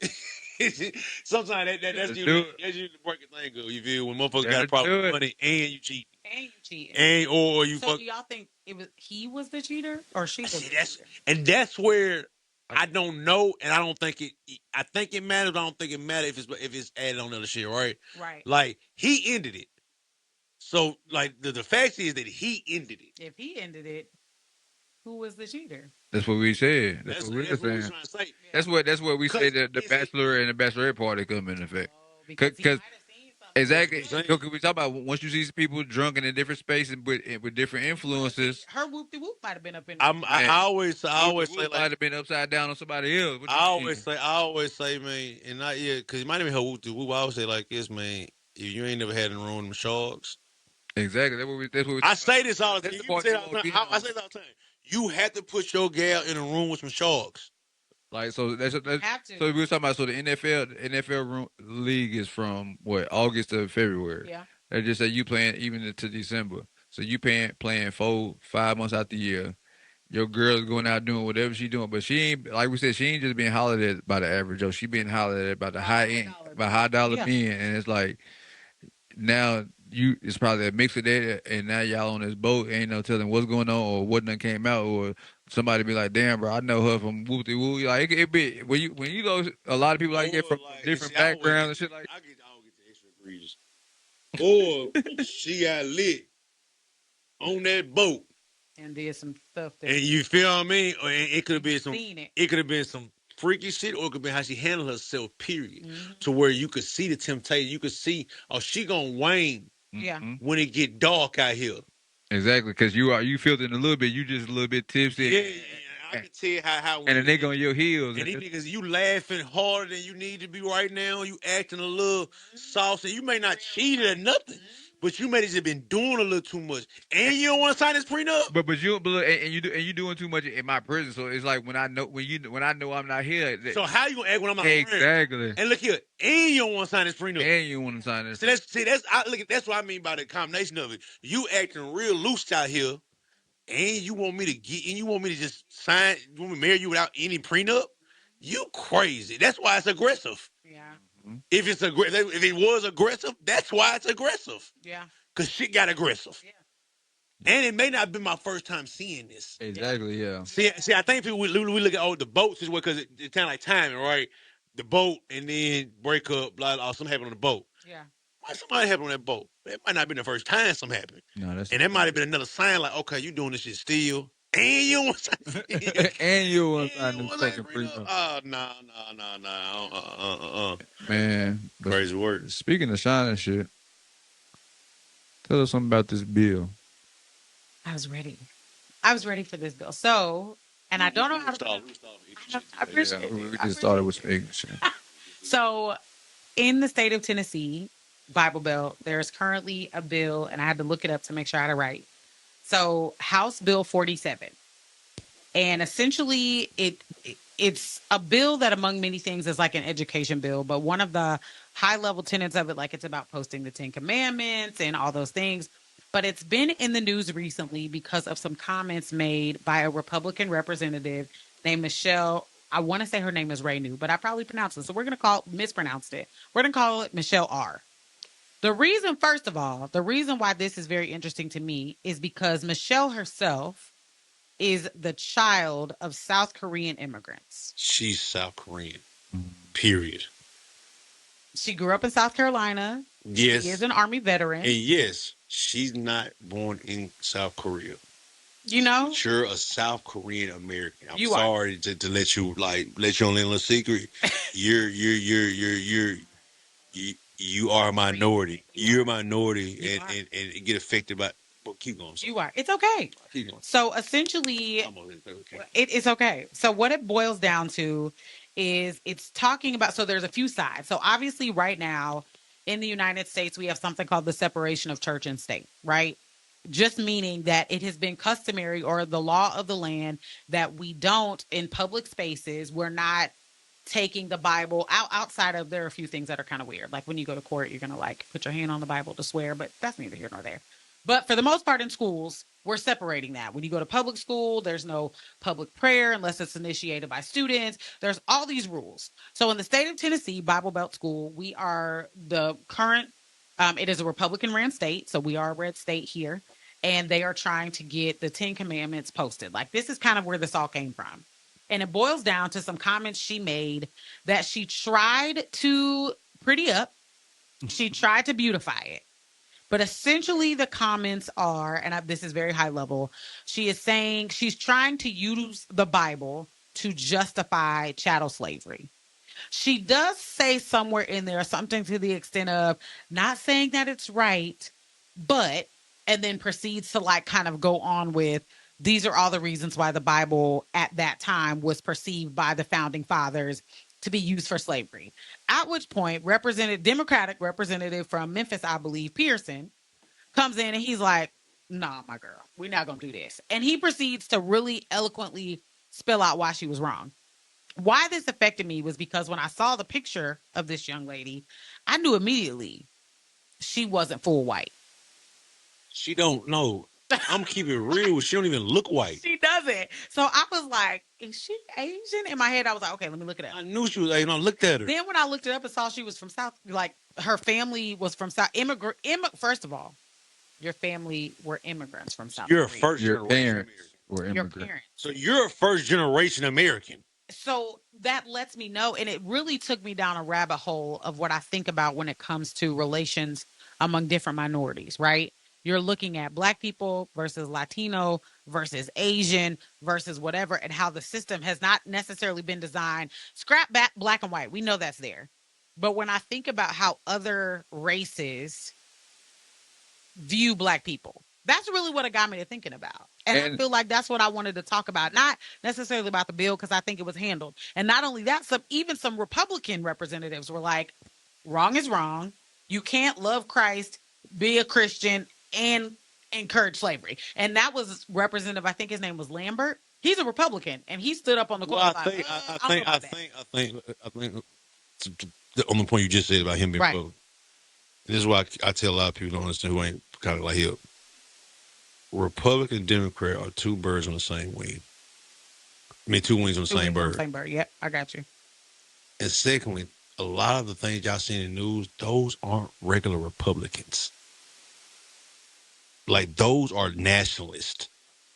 sometimes that's usually the working thing. Go, you feel when motherfuckers got a problem with money and you cheat. And you cheating. Or you. So do y'all think he was the cheater or she was the cheater? And that's where I don't know, and I don't think it. I think it matters, but I don't think it matters if it's added on other shit, right? Right. Like he ended it. So like the fact is that he ended it. If he ended it, who was the cheater? That's what we said. That's what we were saying. That's what we say that the bachelor and the bachelorette party come into effect. Because exactly, because we talk about once you see people drunk in different spaces with different influences. Her whoop de whoop might have been up in. I always say like might have been upside down on somebody else. I always say, man, and not yet because it might have been her whoop de whoop. I always say like this, man. If you ain't never had in the room them sharks. Exactly. That's what we I say this all the time. I say this all the time. You have to put your gal in a room with some sharks. Like so, that's so we were talking about. So the NFL league is from what August to February. Yeah. They just say you playing even to December. So you playing 4-5 months out the year. Your girl's going out doing whatever she doing, but she ain't like we said. She ain't just being hollered at by the average Joe. She being hollered at by the high end, by high dollar men, and it's like now it's probably a mix of that, and now y'all on this boat, ain't no telling what's going on or what done came out, or somebody be like, "Damn, bro, I know her from whoop de whoop." Like it be when you go, a lot of people like get from different backgrounds and shit like. I get the extra egregious. Or she got lit on that boat and did some stuff. And you feel what I mean? Or it could have been some. It could have been some freaky shit, or it could have been how she handled herself. Period. To where you could see the temptation. You could see, oh, she gonna wane. Yeah. When it get dark out here. Exactly, because you feel it in a little bit. You just a little bit tipsy. Yeah. I can tell how. And a nigga on your heels. And these niggas, you laughing harder than you need to be right now. You acting a little saucy. You may not cheat or nothing. But you may have just been doing a little too much, and you don't want to sign this prenup. But you doing too much in my prison. So it's like when I know I'm not here. So how you gonna act when I'm not exactly? Around? And look here, and you don't want to sign this prenup. And you want to sign this. That's what I mean by the combination of it. You acting real loose out here, and you want me to just sign? You want me to marry you without any prenup? You crazy. That's why it's aggressive. Yeah. If it was aggressive, that's why it's aggressive. Yeah. Because shit got aggressive. Yeah. And it may not have been my first time seeing this. Exactly, yeah. See, I think people we look at the boats is because it's kind of like timing, right? The boat and then break up, blah, blah, something happened on the boat. Yeah. Why somebody happened on that boat? It might not have been the first time something happened. No, and that might have been another sign like, okay, you doing this shit still. And you don't want to and you want to sign them fucking prenup. Oh, no. Man. Crazy work. Speaking of shining shit, tell us something about this bill. I was ready for this bill. So, and I don't know how to. I appreciate it. We just started with speaking shit. So, in the state of Tennessee, Bible Belt, there's currently a bill, and I had to look it up to make sure I had it right. So, House Bill 47. And essentially, it's a bill that, among many things, is like an education bill. But one of the high-level tenets of it, like it's about posting the 10 Commandments and all those things. But it's been in the news recently because of some comments made by a Republican representative named Michelle I want to say her name is Renu, but I probably pronounced it. So we're going to mispronounced it. We're going to call it Michelle R. The reason, first of all, the reason why this is very interesting to me is because Michelle herself is the child of South Korean immigrants. She's South Korean. Period. She grew up in South Carolina. Yes. She is an Army veteran. And yes, she's not born in South Korea. You know? But you're a South Korean American. I'm You sorry to let you let you on a little secret. You are a minority. You're a minority and get affected by. Well, keep going. You are. It's okay. Keep going. So essentially, it's okay. So what it boils down to is it's talking about, so there's a few sides. So obviously right now in the United States, we have something called the separation of church and state, right? Just meaning that it has been customary or the law of the land that we don't in public spaces, we're not taking the Bible outside of, there are a few things that are kind of weird. Like when you go to court, you're going to like put your hand on the Bible to swear, but that's neither here nor there. But for the most part in schools, we're separating that. When you go to public school, there's no public prayer unless it's initiated by students. There's all these rules. So in the state of Tennessee, Bible Belt School, we are the current, it is a Republican ran state. So we are a red state here. And they are trying to get the 10 Commandments posted. Like this is kind of where this all came from. And it boils down to some comments she made that she tried to pretty up. She tried to beautify it. But essentially the comments are, and this is very high level, she is saying she's trying to use the Bible to justify chattel slavery. She does say somewhere in there something to the extent of not saying that it's right, but, and then proceeds to like kind of go on with, these are all the reasons why the Bible at that time was perceived by the founding fathers to be used for slavery. At which point, Democratic representative from Memphis, I believe, Pearson, comes in and he's like, nah, my girl, we're not going to do this. And he proceeds to really eloquently spell out why she was wrong. Why this affected me was because when I saw the picture of this young lady, I knew immediately she wasn't full white. She don't know. I'm keeping it real. She don't even look white. She doesn't. So I was like, is she Asian? In my head, I was like, okay, let me look it up. I knew she was Asian. I looked at her. Then when I looked it up and saw she was from South, like her family was from South, first of all, your family were immigrants from South You're Korea. a first Your generation parents American. were Your immigrants. parents. So you're a first generation American. So that lets me know, and it really took me down a rabbit hole of what I think about when it comes to relations among different minorities, right? You're looking at Black people versus Latino versus Asian versus whatever, and how the system has not necessarily been designed. Scrap back Black and white. We know that's there. But when I think about how other races view Black people, that's really what it got me to thinking about. And I feel like that's what I wanted to talk about. Not necessarily about the bill, because I think it was handled. And not only that, even some Republican representatives were like, wrong is wrong. You can't love Christ, be a Christian, and encourage slavery. And that was Representative, I think his name was Lambert. He's a Republican, and he stood up on the court. Well, I think on the point you just said about him being right. Republican. This is why I tell a lot of people don't understand who ain't kind of like him. Republican and Democrat are two birds on the same wing. I mean, two wings on the same bird. Same bird. Yep, I got you. And secondly, a lot of the things y'all see in the news, those aren't regular Republicans. Like, those are nationalists.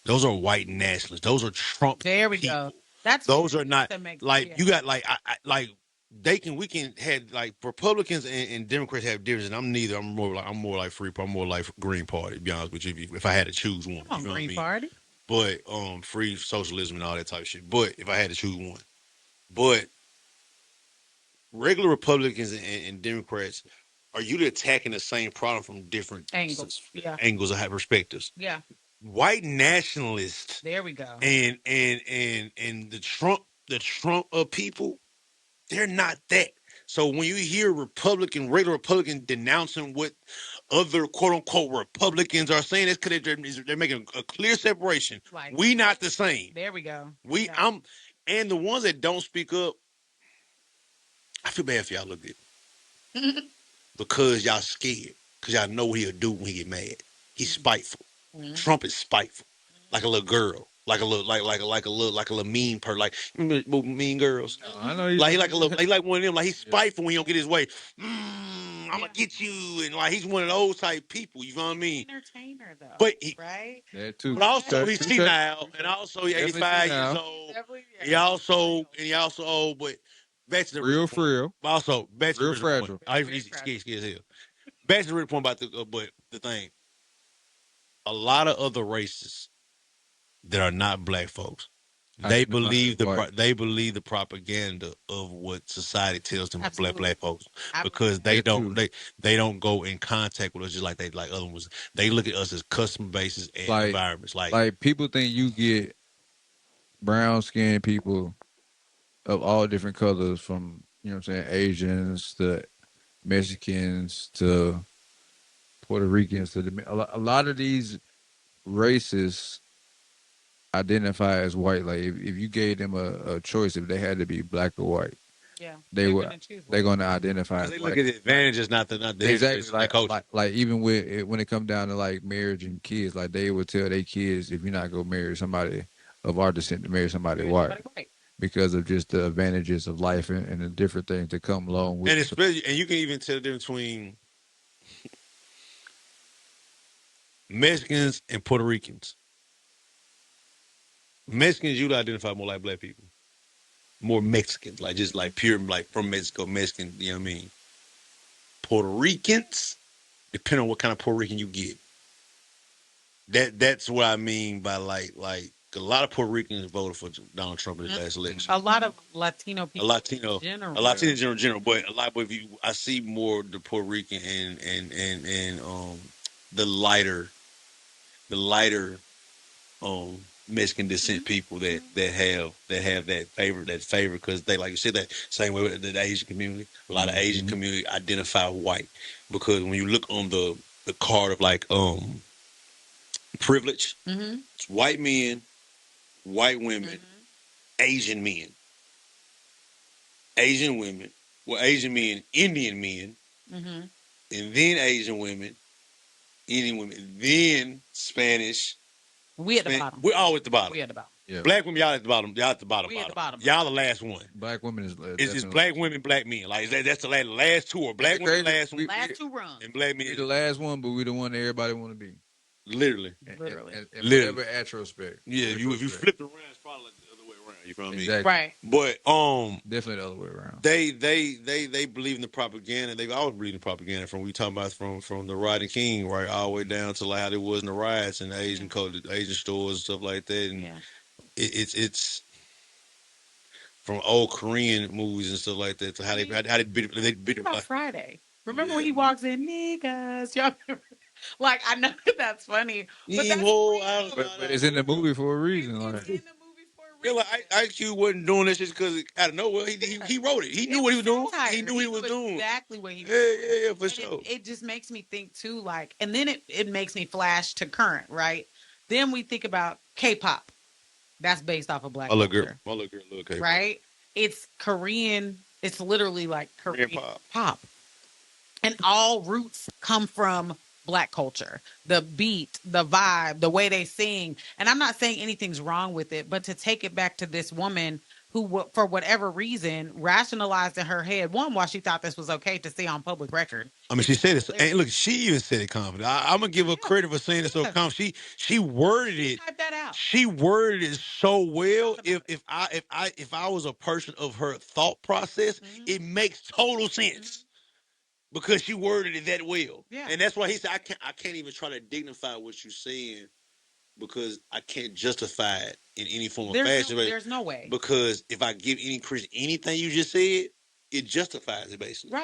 Those are white nationalists. Those are Trump There we people. go. Those are not like, you got like, we can have like Republicans and Democrats have differences. And I'm neither. I'm more like free. I'm more like Green Party. To be honest with you, if I had to choose one, Come on, Green Party. But free socialism and all that type of shit. But if I had to choose one, but regular Republicans and Democrats are usually attacking the same problem from different angles. Yeah, angles or perspectives. Yeah. White nationalists. There we go. And the Trump people, they're not that. So when you hear regular Republican denouncing what other quote unquote Republicans are saying, it's because they're making a clear separation. Like, we not the same. There we go. And the ones that don't speak up, I feel bad for y'all a little bit. Because y'all scared. Because y'all know what he'll do when he get mad. He's spiteful. Mm-hmm. Trump is spiteful. Like a little girl. like a little, like a little mean like remember Mean Girls. I know he's Like he like one of them. Like he's spiteful when he don't get his way. I'm Yeah. gonna get you, and like he's one of those type people. You know what I mean? Entertainer though, But he, right? that too. but also Okay, he's touche. senile, and also he's Definitely 85 years senile. old. Definitely, He yeah. also old, but back to the Real original point. frail. But also back to the Real original point. fragile. He's scared as hell. Back to the original point about but the thing. A lot of other races that are not black folks. They Identify as believe white. they believe the propaganda of what society tells them of Absolutely. black folks I because believe That too. they don't go in contact with us just like they like other ones. They look at us as customer bases and Like environments. like people think you get brown skinned people of all different colors, from what I'm saying, Asians to Mexicans to Puerto Ricans to a lot of these races identify as white. Like if you gave them a choice, if they had to be black or white, yeah. they would gonna choose they're one. going to identify because as they look white. at the advantages, not the Exactly. hindrances, like culture. Like even with when it comes down to like marriage and kids, like they would tell their kids, if you're not gonna marry somebody of our descent, to marry somebody white, Somebody white. because of just the advantages of life and the different things that come along with And it. especially, and you can even tell the difference between Mexicans and Puerto Ricans. Mexicans usually identify more like black people, more Mexicans, like just like pure, like from Mexico, Mexican. You know what I mean? Puerto Ricans, depending on what kind of Puerto Rican you get. That's what I mean by like a lot of Puerto Ricans voted for Donald Trump in his last election. A lot of Latino A people Latino, in general. a Latino in general, but a lot. But if you, I see more the Puerto Rican and the lighter, the lighter Mexican descent people that have that favor because they, like you said, that same way with the Asian community. A lot of Asian community identify white because when you look on the card of like privilege, Mm-hmm. it's white men, white women, Asian men, Asian women, well, Asian men, Indian men, Mm-hmm. and then Asian women, Indian women, then Spanish. We at the bottom. We're all at the bottom. We at the bottom. Yeah. Black women, y'all at the bottom. Y'all at the bottom. We at the bottom. Y'all the last one. Black women is It's just black women, black men. Like that's the last two, or black women last one, Last two runs. and black men. We the last one, but we the one that everybody want to be. Literally. Literally. And whatever retrospect. Yeah, if you flip it around, it's probably like the other way around. You feel me? Exactly. Right. But Definitely the other way around. they believe in the propaganda. They always believe in propaganda from we talking about from the Rodney King right all the way down to like how there was in the riots and the Asian Asian stores and stuff like that. And it's from old Korean movies and stuff like that to how they beat What about Friday? Remember when he walks in, niggas? Y'all remember? Like, I know that's funny, but that's real. But it's in the movie for a reason. It's Like, in the movie for a Yeah, reason. like IQ wasn't doing this just because out of nowhere. He wrote it. He knew what he was doing. He knew what he was doing. Exactly what he was Yeah, for and sure. it just makes me think too, like, and then it makes me flash to current, right? Then we think about K-pop. That's based off of black My little girl, culture, look, okay, right? It's Korean. It's literally like Korean pop. And all roots come from black culture. The beat, the vibe, the way they sing. And I'm not saying anything's wrong with it, but to take it back to this woman who, for whatever reason, rationalized in her head, one, why she thought this was okay to say on public record. I mean, she said it. And look, she even said it confident. I'm gonna give her credit for saying it so confident. She worded it. Type that out. She worded it so well. If I was a person of her thought process, it makes total sense. Because she worded it that well. Yeah. And that's why he said I can't even try to dignify what you're saying because I can't justify it in any form of fashion. There's no way. Because if I give any credit anything you just said, it justifies it basically.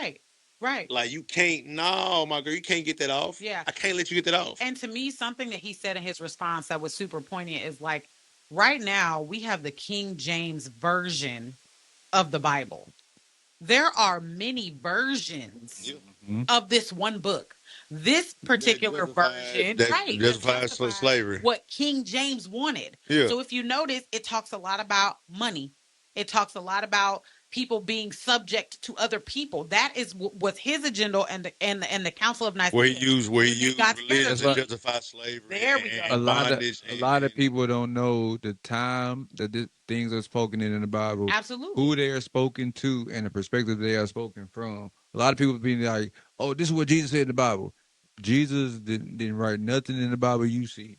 Right. Like you can't, no, my girl, you can't get that off. Yeah. I can't let you get that off. And to me, something that he said in his response that was super poignant is like, right now we have the King James version of the Bible. There are many versions of this one book. This particular version justifies slavery. What King James wanted. Yeah. So if you notice, it talks a lot about money. It talks a lot about people being subject to other people. That is was his agenda, and the Council of Nicaea. Where he used got religion together. to justify slavery There we and, go. A and lot of bondage. a lot of and people don't know the time that things are spoken in the Bible, Absolutely. who they are spoken to, and the perspective they are spoken from. A lot of people be like, "Oh, this is what Jesus said in the Bible." Jesus didn't write nothing in the Bible you see.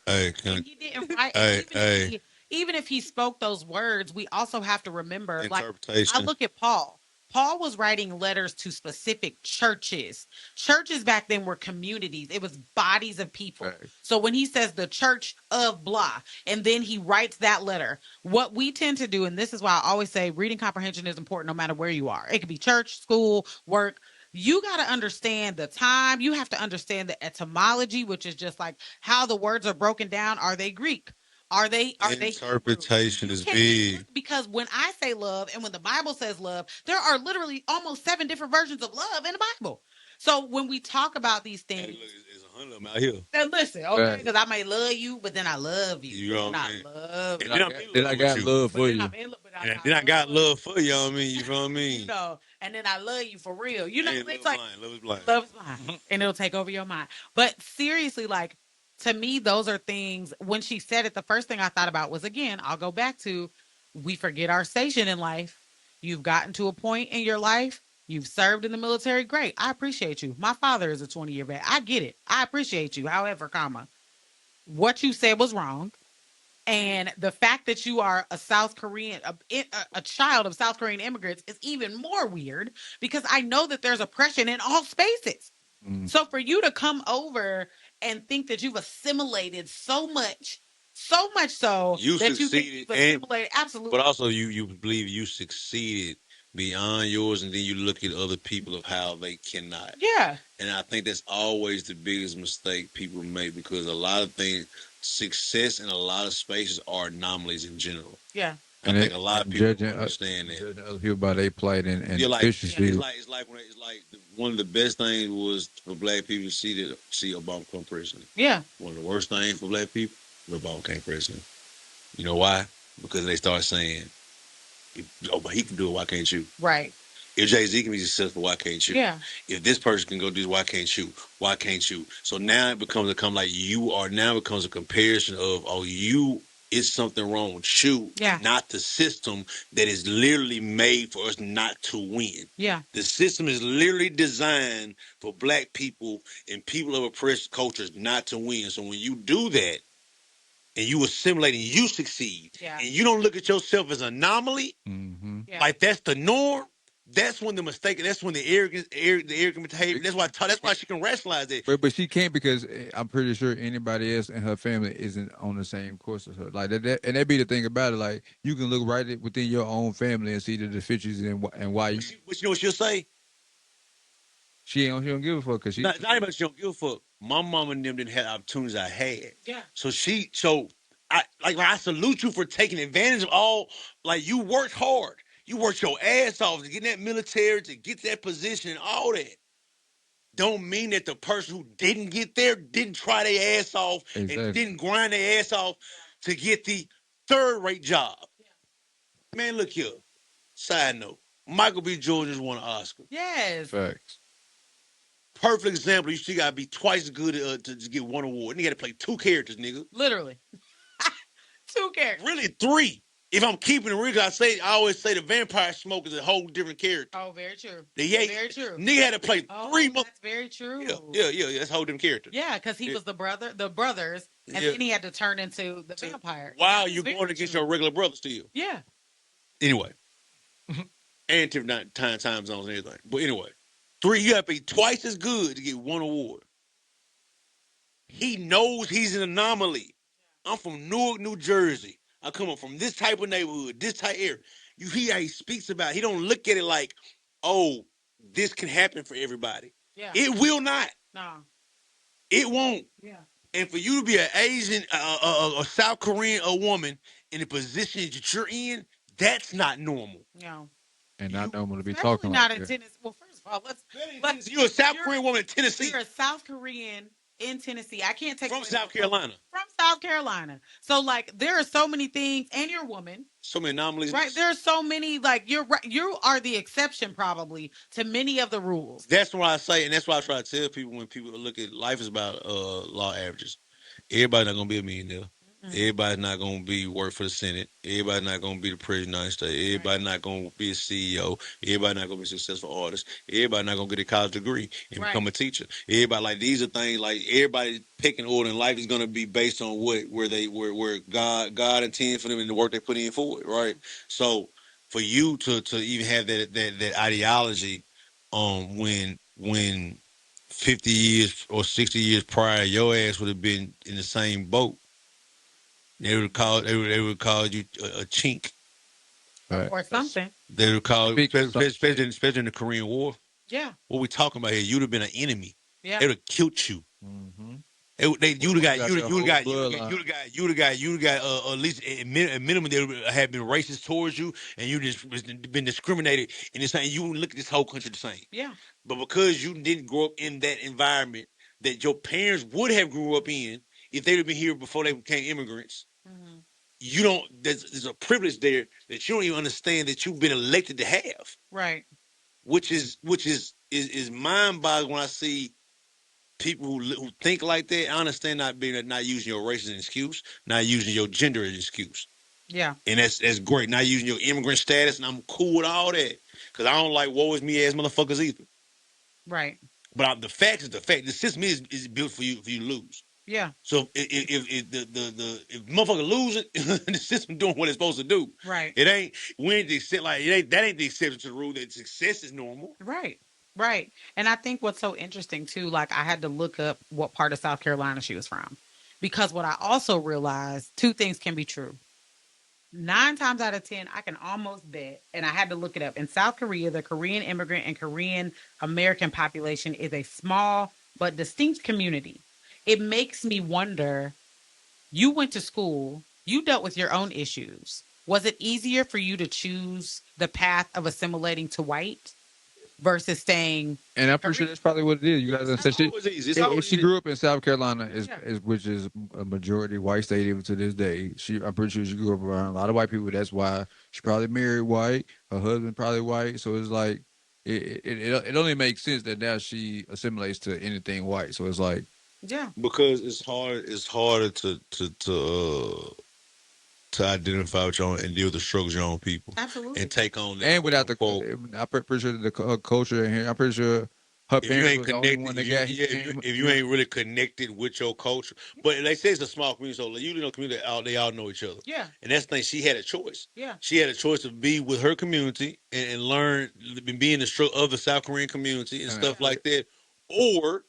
hey, And he didn't write. And hey, hey, even if he spoke those words, we also have to remember. Like I interpretation. look at Paul. Paul was writing letters to specific churches. Churches back then were communities. It was bodies of people. Right. So when he says the church of blah, and then he writes that letter, what we tend to do, and this is why I always say reading comprehension is important no matter where you are. It could be church, school, work. You got to understand the time. You have to understand the etymology, which is just like how the words are broken down. Are they Greek? Are they Interpretation Hebrew? is You can't just big. because when I say love and when the Bible says love, there are literally almost 7 different versions of love in the Bible. So when we talk about these Hey, things, look, it's 100 of them out here. then listen, okay, Right. because I may love you, but then I love you. You know And what I I mean? love And you. then I'm in Then love I with got you. love But for then you. I'm in love, but And then I got love for you. You know what I mean? You feel what I mean? you know, and then I love you for real. You know, Hey, it's love like blind. Love is blind. love is blind, and it'll take over your mind. But seriously, like to me, those are things. When she said it, the first thing I thought about was again, I'll go back to we forget our station in life. You've gotten to a point in your life. You've served in the military. Great. I appreciate you. My father is a 20-year vet. I get it. I appreciate you. However, comma, what you said was wrong. And the fact that you are a South Korean, a child of South Korean immigrants is even more weird because I know that there's oppression in all spaces. Mm. So for you to come over and think that you've assimilated so much so You that you think succeeded, you've assimilated, but absolutely. also you believe you succeeded beyond yours, and then you look at other people of how they cannot. Yeah. And I think that's always the biggest mistake people make because a lot of things, success in a lot of spaces are anomalies in general. Yeah. I think a lot of people judging, don't understand that. judging other people by their plight and You're like, efficiency. it's like one of the best things was for black people to see Obama become president. Yeah. One of the worst things for black people, Obama became president. You know why? Because they start saying, "Oh, but he can do it. Why can't you?" Right. If Jay-Z can be successful, why can't you? Yeah. If this person can go do this, why can't you? Why can't you? So now it becomes like you are now becomes a comparison of you is something wrong with you, Yeah. not the system that is literally made for us not to win. Yeah. The system is literally designed for black people and people of oppressed cultures not to win. So when you do that and you assimilate and you succeed, Yeah. and you don't look at yourself as an anomaly, Mm-hmm. Yeah. like that's the norm. That's when the mistake. That's when the arrogant behavior. That's why she can rationalize it. But she can't because I'm pretty sure anybody else in her family isn't on the same course as her. Like and that be the thing about it. Like you can look right within your own family and see the deficiencies and why But you know what she'll say? she don't give a fuck because she Not even she don't give a fuck. My mom and them didn't have the opportunities I had. Yeah. So I salute you for taking advantage of all. Like you worked hard. You worked your ass off to get in that military, to get that position, and all that. Don't mean that the person who didn't get there didn't try their ass off and didn't grind their ass off to get the third-rate job. Man, look here. Side note: Michael B. Jordan just won an Oscar. Yes. facts. Perfect example. You still gotta be twice as good to get one award. And you gotta play 2 characters, nigga. Literally. 2 characters. Really 3. If I'm keeping it real, I always say the vampire smoke is a whole different character. Oh, very true. Very true. Nigga had to play 3 months. That's very true. Yeah. That's a whole different character. Yeah, because he was the brothers, and then he had to turn into the vampire. While you're going against your regular brother still. Yeah. Anyway. And different time zones and everything. But anyway. 3, you have to be twice as good to get 1 award. He knows he's an anomaly. I'm from Newark, New Jersey. I come up from this type of neighborhood, this type of area. You hear how he speaks about it. He don't look at it like, oh, this can happen for everybody. Yeah. It will not. No. It won't. Yeah. And for you to be an Asian, a South Korean, a woman in the position that you're in, that's not normal. No. And not normal to be Especially talking not like in that. Tennessee. Well, first of all, You're a South Korean woman in Tennessee. You're a South Korean in Tennessee. I can't take From away South Carolina. From South Carolina. So like there are so many things, and you're a woman. So many anomalies. Right. There are so many, like you're right. You are the exception probably to many of the rules. That's what I say, and that's why I try to tell people when people look at life is about law averages. Everybody's not gonna be a millionaire. Everybody's not gonna be work for the Senate. Everybody's not gonna be the president of the United States. Everybody's not gonna be a CEO. Everybody's not gonna be a successful artist. Everybody's not gonna get a college degree and become a teacher. Everybody like these are things like everybody picking order in life is gonna be based on where God intended for them and the work they put in for it, right? So for you to even have that ideology, when 50 years or 60 years prior, your ass would have been in the same boat. They would call you a chink. Right. Or something. They would call, Big especially in the Korean War. Yeah. What we talking about here? You'd have been an enemy. Yeah. They would have killed you. Mm-hmm. You'd have got at least at minimum they would have been racist towards you, and you just been discriminated, and it's saying you wouldn't look at this whole country the same. Yeah. But because you didn't grow up in that environment that your parents would have grew up in if they'd have been here before they became immigrants, you don't. There's a privilege there that you don't even understand that you've been elected to have. Right. Which is mind-boggling when I see people who think like that. I understand not using your race as an excuse, not using your gender as an excuse. Yeah. And that's great. Not using your immigrant status, and I'm cool with all that because I don't like woe is me ass motherfuckers either. Right. But the fact is the fact. The system is built for you to lose. Yeah. So if motherfucker lose it, the system doing what it's supposed to do. Right. It ain't we ain't the except like that ain't the exception to the rule. That success is normal. Right. Right. And I think what's so interesting too, like I had to look up what part of South Carolina she was from. Because what I also realized, two things can be true. 9 times out of 10, I can almost bet, and I had to look it up. In South Korea, the Korean immigrant and Korean American population is a small but distinct community. It makes me wonder, you went to school, you dealt with your own issues. Was it easier for you to choose the path of assimilating to white versus staying? And I'm pretty sure that's probably what it is. You guys said she grew up in South Carolina, which is a majority white state even to this day. I'm pretty sure she grew up around a lot of white people. That's why she probably married white. Her husband probably white. So it's like it only makes sense that now she assimilates to anything white. So it's like because it's harder to identify with your own and deal with the struggles of your own people. Absolutely. And take on that. And without I'm pretty sure her culture in here, I'm pretty sure her parents was the only one that got if you ain't really connected with your culture. But they say it's a small community, so you know community they all know each other. Yeah. And that's the thing, she had a choice. Yeah. She had a choice to be with her community and learn be in the struggle of the South Korean community and stuff like that. Or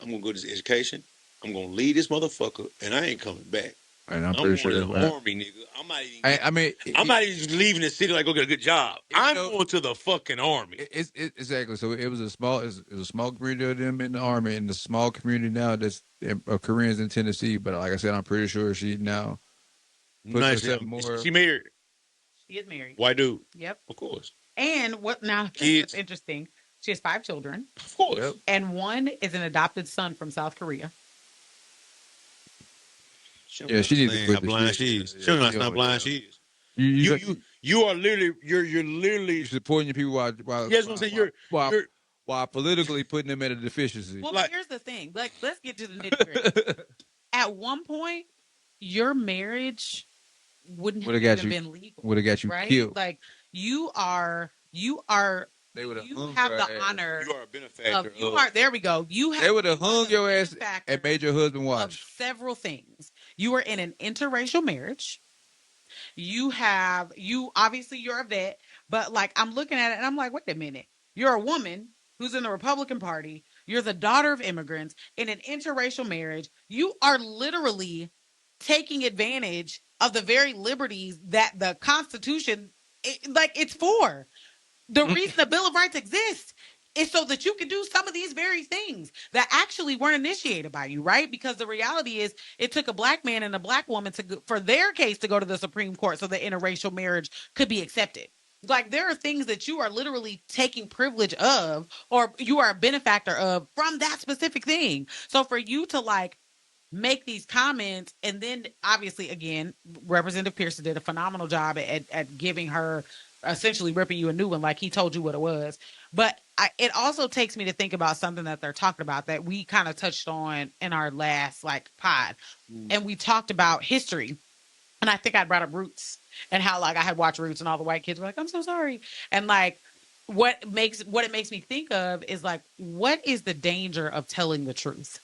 I'm gonna go to this education, I'm gonna leave this motherfucker and I ain't coming back. And I'm pretty sure that's the army, nigga. I'm not even leaving the city like go get a good job. I'm going to the fucking army. Exactly. So it was a small community of them in the army, and the small community now that's of Koreans in Tennessee. But like I said, I'm pretty sure she now puts herself more. She married. She is married. White dude. Yep. Of course. And what now? Kids. What's interesting? She has 5 children. Of course. Yep. And one is an adopted son from South Korea. Yeah, she needs to quit how blind she is. She don't know how blind she is. You are literally you're literally supporting your people while politically putting them at a deficiency. Well, but here's the thing. Like, let's get to the nitty-gritty. At one point, your marriage wouldn't have even been legal. Would have got you killed. Like you have the honor. You are a benefactor. There we go. They would have hung your ass and made your husband watch. Several things. You are in an interracial marriage. You're a vet, but like I'm looking at it and I'm like, wait a minute. You're a woman who's in the Republican Party. You're the daughter of immigrants in an interracial marriage. You are literally taking advantage of the very liberties that the Constitution, it's for. The reason the Bill of Rights exists is so that you can do some of these very things that actually weren't initiated by you, right? Because the reality is it took a black man and a black woman for their case to go to the Supreme Court so that interracial marriage could be accepted. Like there are things that you are literally taking privilege of, or you are a benefactor of from that specific thing. So for you to like make these comments, and then obviously again, Representative Pearson did a phenomenal job at giving her, essentially ripping you a new one, like he told you what it was. But it also takes me to think about something that they're talking about that we kind of touched on in our last like pod, and we talked about history. And I think I brought up Roots and how like I had watched Roots and all the white kids were like, I'm so sorry. And like what it makes me think of is like, what is the danger of telling the truth?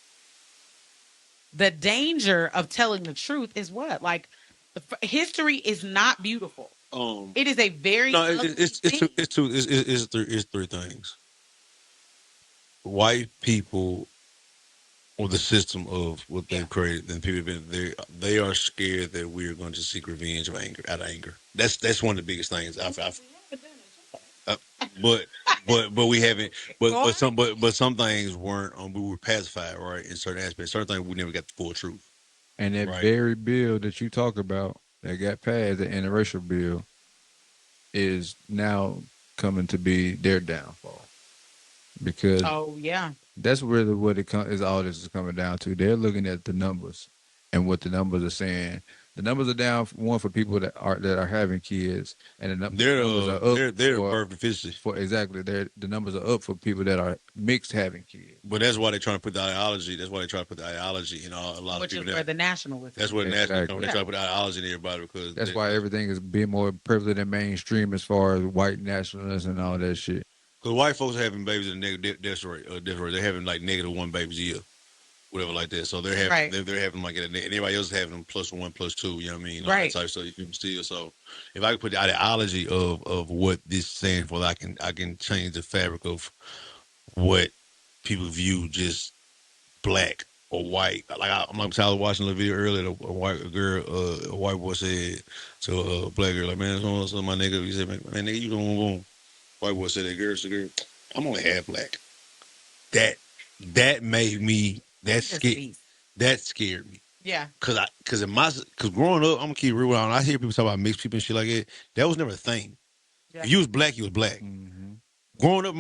The danger of telling the truth is what? Like history is not beautiful. It is a very No, ugly it's thing. it's three things. White people, or the system of what they've created, and people have been they are scared that we are going to seek revenge of anger out of anger. That's one of the biggest things. Uh, but but we haven't. But some things weren't. We were pacified, right? In certain aspects, certain things we never got the full truth. And that Right. very bill that you talk about that got passed, the interracial bill, is now coming to be their downfall. Because Oh yeah. that's really what is all this is coming down to. They're looking at the numbers and what the numbers are saying. The numbers are down one for people that are having kids, and the numbers are up. They're birth deficiency. For exactly, the numbers are up for people that are mixed having kids. But that's why they're trying to put the ideology. That's why they're trying to put the ideology in a lot Which of people. is where the nationalism. That's where the national Exactly. they're trying to put ideology in everybody because That's why everything is being more prevalent and mainstream as far as white nationalism and all that shit. Because white folks are having babies at a negative death rate. They're having like -1 babies a year, whatever like that. So they're having Right. they're having like and everybody else is having them +1, +2. You know what I mean? Right. That type of stuff you can still. So if I could put the ideology of what this stands for, I can change the fabric of what people view just black or white. Like I was watching a video earlier. A white boy said to a black girl, like, man, so my nigga, he said, man, nigga, you don't want. White boy said that girl, I'm only half black. That made me that scared me. Yeah. Cause growing up, I'm gonna keep it real. When I hear people talk about mixed people and shit like that was never a thing. Yeah. If you was black, you was black. Mm-hmm. Growing up,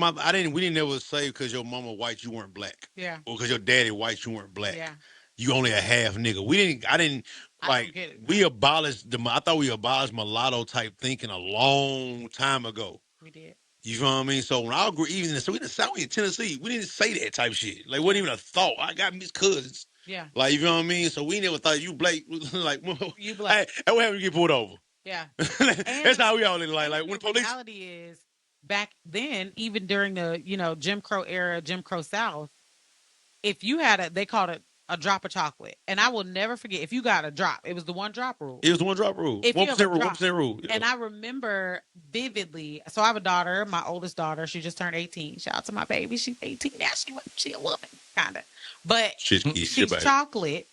we didn't ever say because your mama white, you weren't black. Yeah. Or because your daddy white, you weren't black. Yeah. You only a half nigga. I didn't like we abolished I thought we abolished mulatto type thinking a long time ago. We did. You know what I mean? So when I grew, even so, we in the South, we in Tennessee, we didn't say that type shit. Like, wasn't even a thought. I got mixed cousins. Yeah. Like, you know what I mean? So we never thought you black. Like, you black. Hey, what happened to get pulled over? Yeah. That's how we all live. Like when the police. The reality is, back then, even during the Jim Crow era, Jim Crow South, if you had they called it a drop of chocolate, and I will never forget if you got a drop. It was the one drop rule. It was the one drop rule. 1% rule. 1% rule. Yeah. And I remember vividly. So I have a daughter, my oldest daughter. She just turned 18. Shout out to my baby. She's 18 now. She a woman, kind of. But she's chocolate.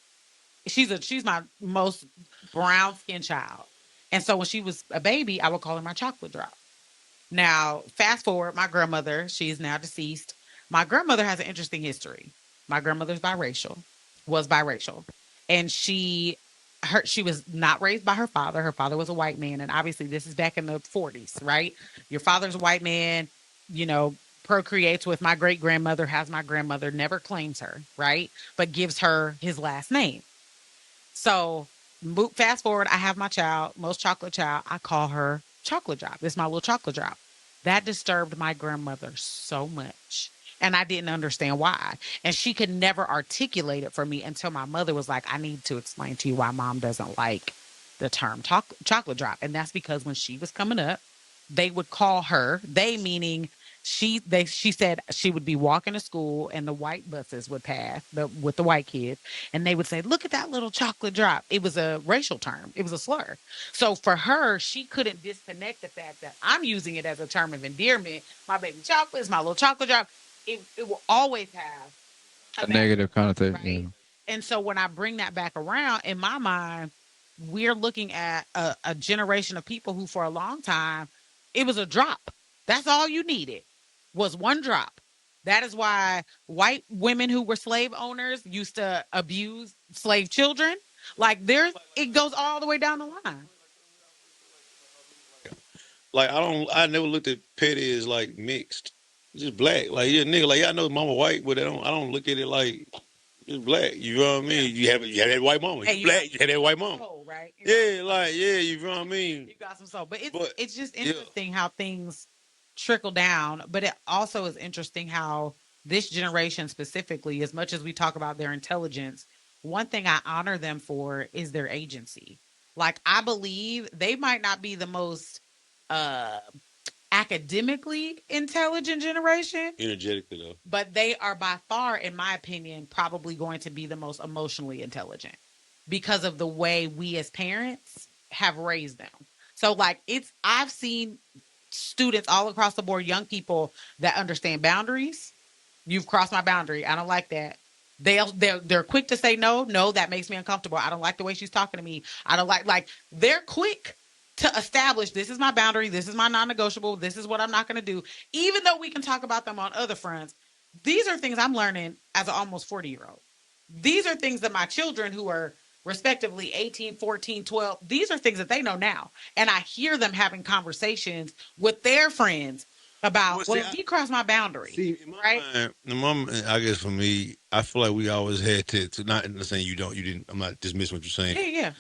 She's my most brown skinned child. And so when she was a baby, I would call her my chocolate drop. Now, fast forward, my grandmother, she is now deceased. My grandmother has an interesting history. My grandmother's was biracial. And she was not raised by her father. Her father was a white man. And obviously this is back in the 40s, right? Your father's a white man, procreates with my great grandmother, has my grandmother, never claims her, right? But gives her his last name. So fast forward, I have my child, most chocolate child. I call her Chocolate Drop. It's my little chocolate drop. That disturbed my grandmother so much. And I didn't understand why. And she could never articulate it for me until my mother was like, I need to explain to you why mom doesn't like the term chocolate drop. And that's because when she was coming up, they would call her, they meaning she said she would be walking to school and the white buses would pass with the white kids and they would say, look at that little chocolate drop. It was a racial term. It was a slur. So for her, she couldn't disconnect the fact that I'm using it as a term of endearment. My baby chocolate is my little chocolate drop. It will always have a negative connotation. Right? Yeah. And so when I bring that back around, in my mind, we're looking at a generation of people who for a long time, it was a drop. That's all you needed was one drop. That is why white women who were slave owners used to abuse slave children. Like it goes all the way down the line. Like I never looked at petty as like mixed. It's just black. Like yeah, nigga. Like yeah, I know mama white, but I don't look at it like it's black. You know what I mean? You have that white mama. Hey, You black. You have that white mama. soul, right? Yeah, like yeah. You know what I mean? You got some soul, but But it's just yeah, interesting how things trickle down. But it also is interesting how this generation specifically, as much as we talk about their intelligence, one thing I honor them for is their agency. Like I believe they might not be the most uh academically intelligent generation, energetically though. but they are by far, in my opinion, probably going to be the most emotionally intelligent because of the way we as parents have raised them. So, like, I've seen students all across the board, young people that understand boundaries. You've crossed my boundary. I don't like that. They're quick to say no. No, that makes me uncomfortable. I don't like the way she's talking to me. I don't like they're quick to establish this is my boundary. This is my non-negotiable. This is what I'm not going to do. Even though we can talk about them on other fronts, these are things I'm learning as an almost 40-year-old. These are things that my children who are respectively 18, 14, 12, these are things that they know now. And I hear them having conversations with their friends about, well, if he crossed my boundary, right? I guess for me, I feel like we always had to not saying you didn't. I'm not dismissing what you're saying. Yeah, yeah.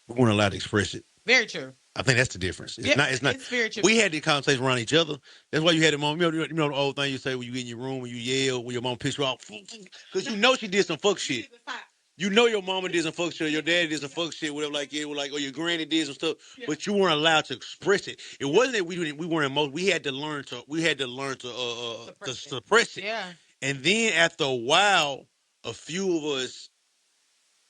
We weren't allowed to express it. Very true. I think that's the difference. It's Yeah, not. It's not. it's very true. We had the conversation around each other. That's why you had the moment. You know the old thing you say when you get in your room when you yell when your mom pissed you off because you know she did some fuck shit. You know your mama did some fuck shit, or your daddy did some fuck shit, whatever, like yeah, like or your granny did some stuff, but you weren't allowed to express it. It wasn't that we weren't emotional. We had to learn to suppress it. Yeah. And then after a while, a few of us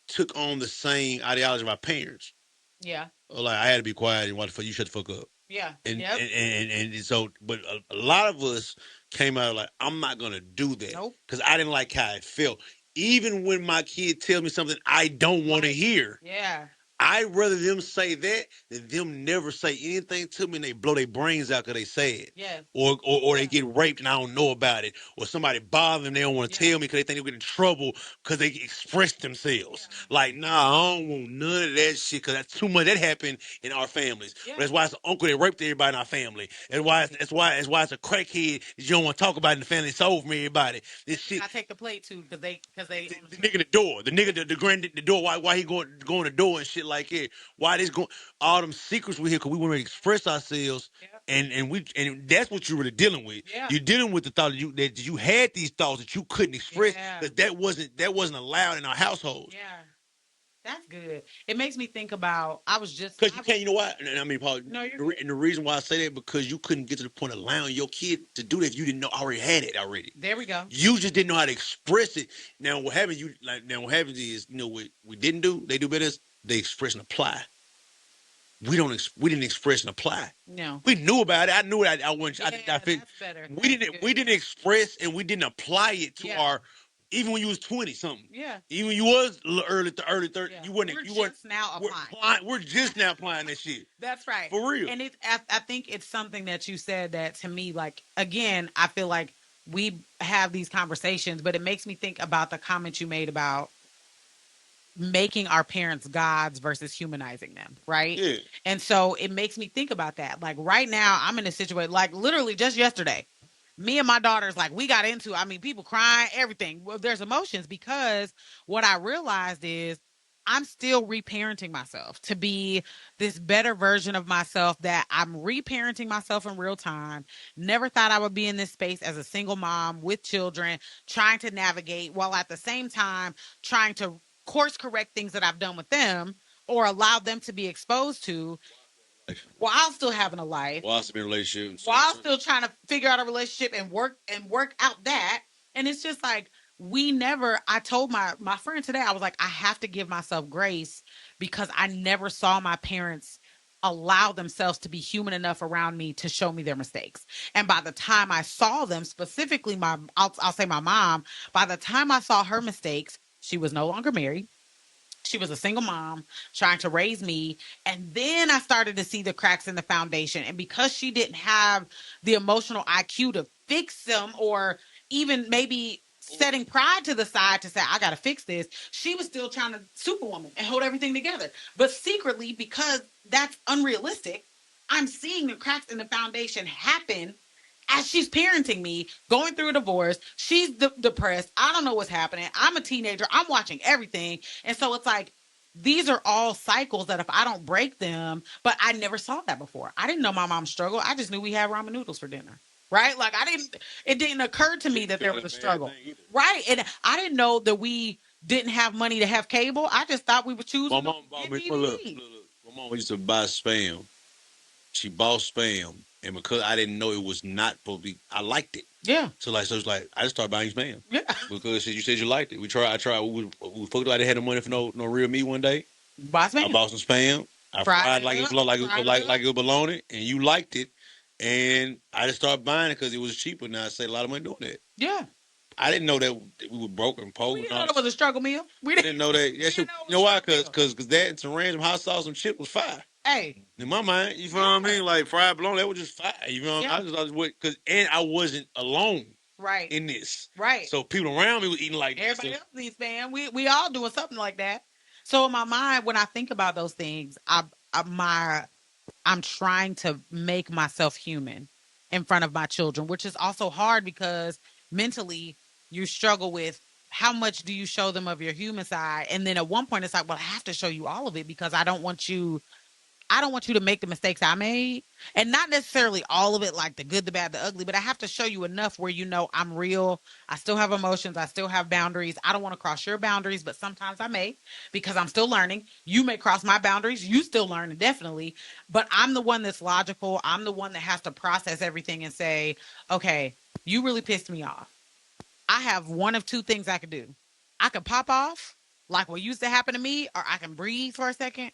took on the same ideology of our parents. Yeah. Like I had to be quiet and what the fuck you shut the fuck up. Yeah. And Yep. and so, but a lot of us came out like I'm not gonna do that Nope. because I didn't like how it felt. Even when my kid tells me something I don't want to hear, Yeah. I'd rather them say that than them never say anything to me and they blow their brains out because they say it. Yeah. Or they get raped and I don't know about it. Or somebody bother them, they don't want to tell me because they think they'll get in trouble because they express themselves. Like, nah, I don't want none of that shit because that's too much. That happened in our families. Yeah. That's why it's an uncle that raped everybody in our family. That's why it's a crackhead that you don't want to talk about in the family. It's over from everybody. This shit. I take the plate too because they The nigga in the door, the door, why he going the door and shit like it. Why this going all them secrets we hear because we want to express ourselves, and that's what you're really dealing with. Yeah. You're dealing with the thought that you had these thoughts that you couldn't express Yeah. because that wasn't allowed in our household. Yeah. That's good. It makes me think about I was just Because you can't, you know what? And I mean, Paul, No, you're good. and the reason why I say that because you couldn't get to the point of allowing your kid to do that if you didn't know already had it already. There we go. You just didn't know how to express it. Now what happens is, you know, what we didn't do, they do better, they express and apply. We didn't express and apply. No. We knew about it. I knew it. I wouldn't. Yeah, I think that's better. we didn't express and we didn't apply it to Yeah. our. Even when you was 20 something. Yeah. Even when you was early 30, Yeah. you weren't. We're You weren't. just now We're applying. We're just now applying that shit. That's right. For real. And I think it's something that you said that to me, like, again, I feel like we have these conversations, but it makes me think about the comment you made about making our parents gods versus humanizing them, right? Yeah. And so it makes me think about that. Like right now, I'm in a situation, like literally just yesterday, me and my daughters, like we got into, I mean, people crying, everything. Well, there's emotions because what I realized is I'm still reparenting myself to be this better version of myself that I'm reparenting myself in real time. Never thought I would be in this space as a single mom with children, trying to navigate while at the same time trying to course correct things that I've done with them or allow them to be exposed to while still having a life, While still in a relationship, while still trying to figure out a relationship and work out that. And it's just like I told my friend today, I was like, I have to give myself grace because I never saw my parents allow themselves to be human enough around me to show me their mistakes. And by the time I saw them, specifically I'll say my mom, by the time I saw her mistakes, she was no longer married. She was a single mom trying to raise me. And then I started to see the cracks in the foundation. And because she didn't have the emotional IQ to fix them or even maybe setting pride to the side to say, I got to fix this, she was still trying to superwoman and hold everything together. But secretly, because that's unrealistic, I'm seeing the cracks in the foundation happen as she's parenting me, going through a divorce. She's depressed. I don't know what's happening. I'm a teenager. I'm watching everything. And so it's like, these are all cycles that if I don't break them, but I never saw that before. I didn't know my mom struggled. I just knew we had ramen noodles for dinner. Right? Like it didn't occur to me that there was a struggle. Right. And I didn't know that we didn't have money to have cable. I just thought we were choosing. My mom bought me. Look. My mom used to buy Spam. She bought Spam, and because I didn't know it was not supposed to be, I liked it. Yeah. So it's like I just started buying Spam. Yeah. Because you said you liked it. I tried. We fucked like they had no money for no real meat one day. Buy Spam. I bought some Spam. I fried like it was bologna, and you liked it. And I just started buying it because it was cheaper. Now I saved a lot of money doing that. Yeah. I didn't know that we were broke and poor. We didn't know it was a struggle meal. We didn't know that. Yes, you know why? Because that and some random hot sauce and chip was fire. Hey. In my mind, you feel what I mean? Like fried bologna, that was just fire. You know what I mean? I just because and I wasn't alone. Right. In this. Right. So people around me were eating like everybody else eats Spam. We all doing something like that. So in my mind, when I think about those things, I'm trying to make myself human in front of my children, which is also hard because mentally you struggle with how much do you show them of your human side. And then at one point it's like, well, I have to show you all of it because I don't want you to make the mistakes I made, and not necessarily all of it, like the good, the bad, the ugly, but I have to show you enough where you know I'm real. I still have emotions. I still have boundaries. I don't want to cross your boundaries, but sometimes I may because I'm still learning. You may cross my boundaries. You still learn, definitely. But I'm the one that's logical. I'm the one that has to process everything and say, okay, you really pissed me off. I have one of two things I could do. I could pop off like what used to happen to me, or I can breathe for a second,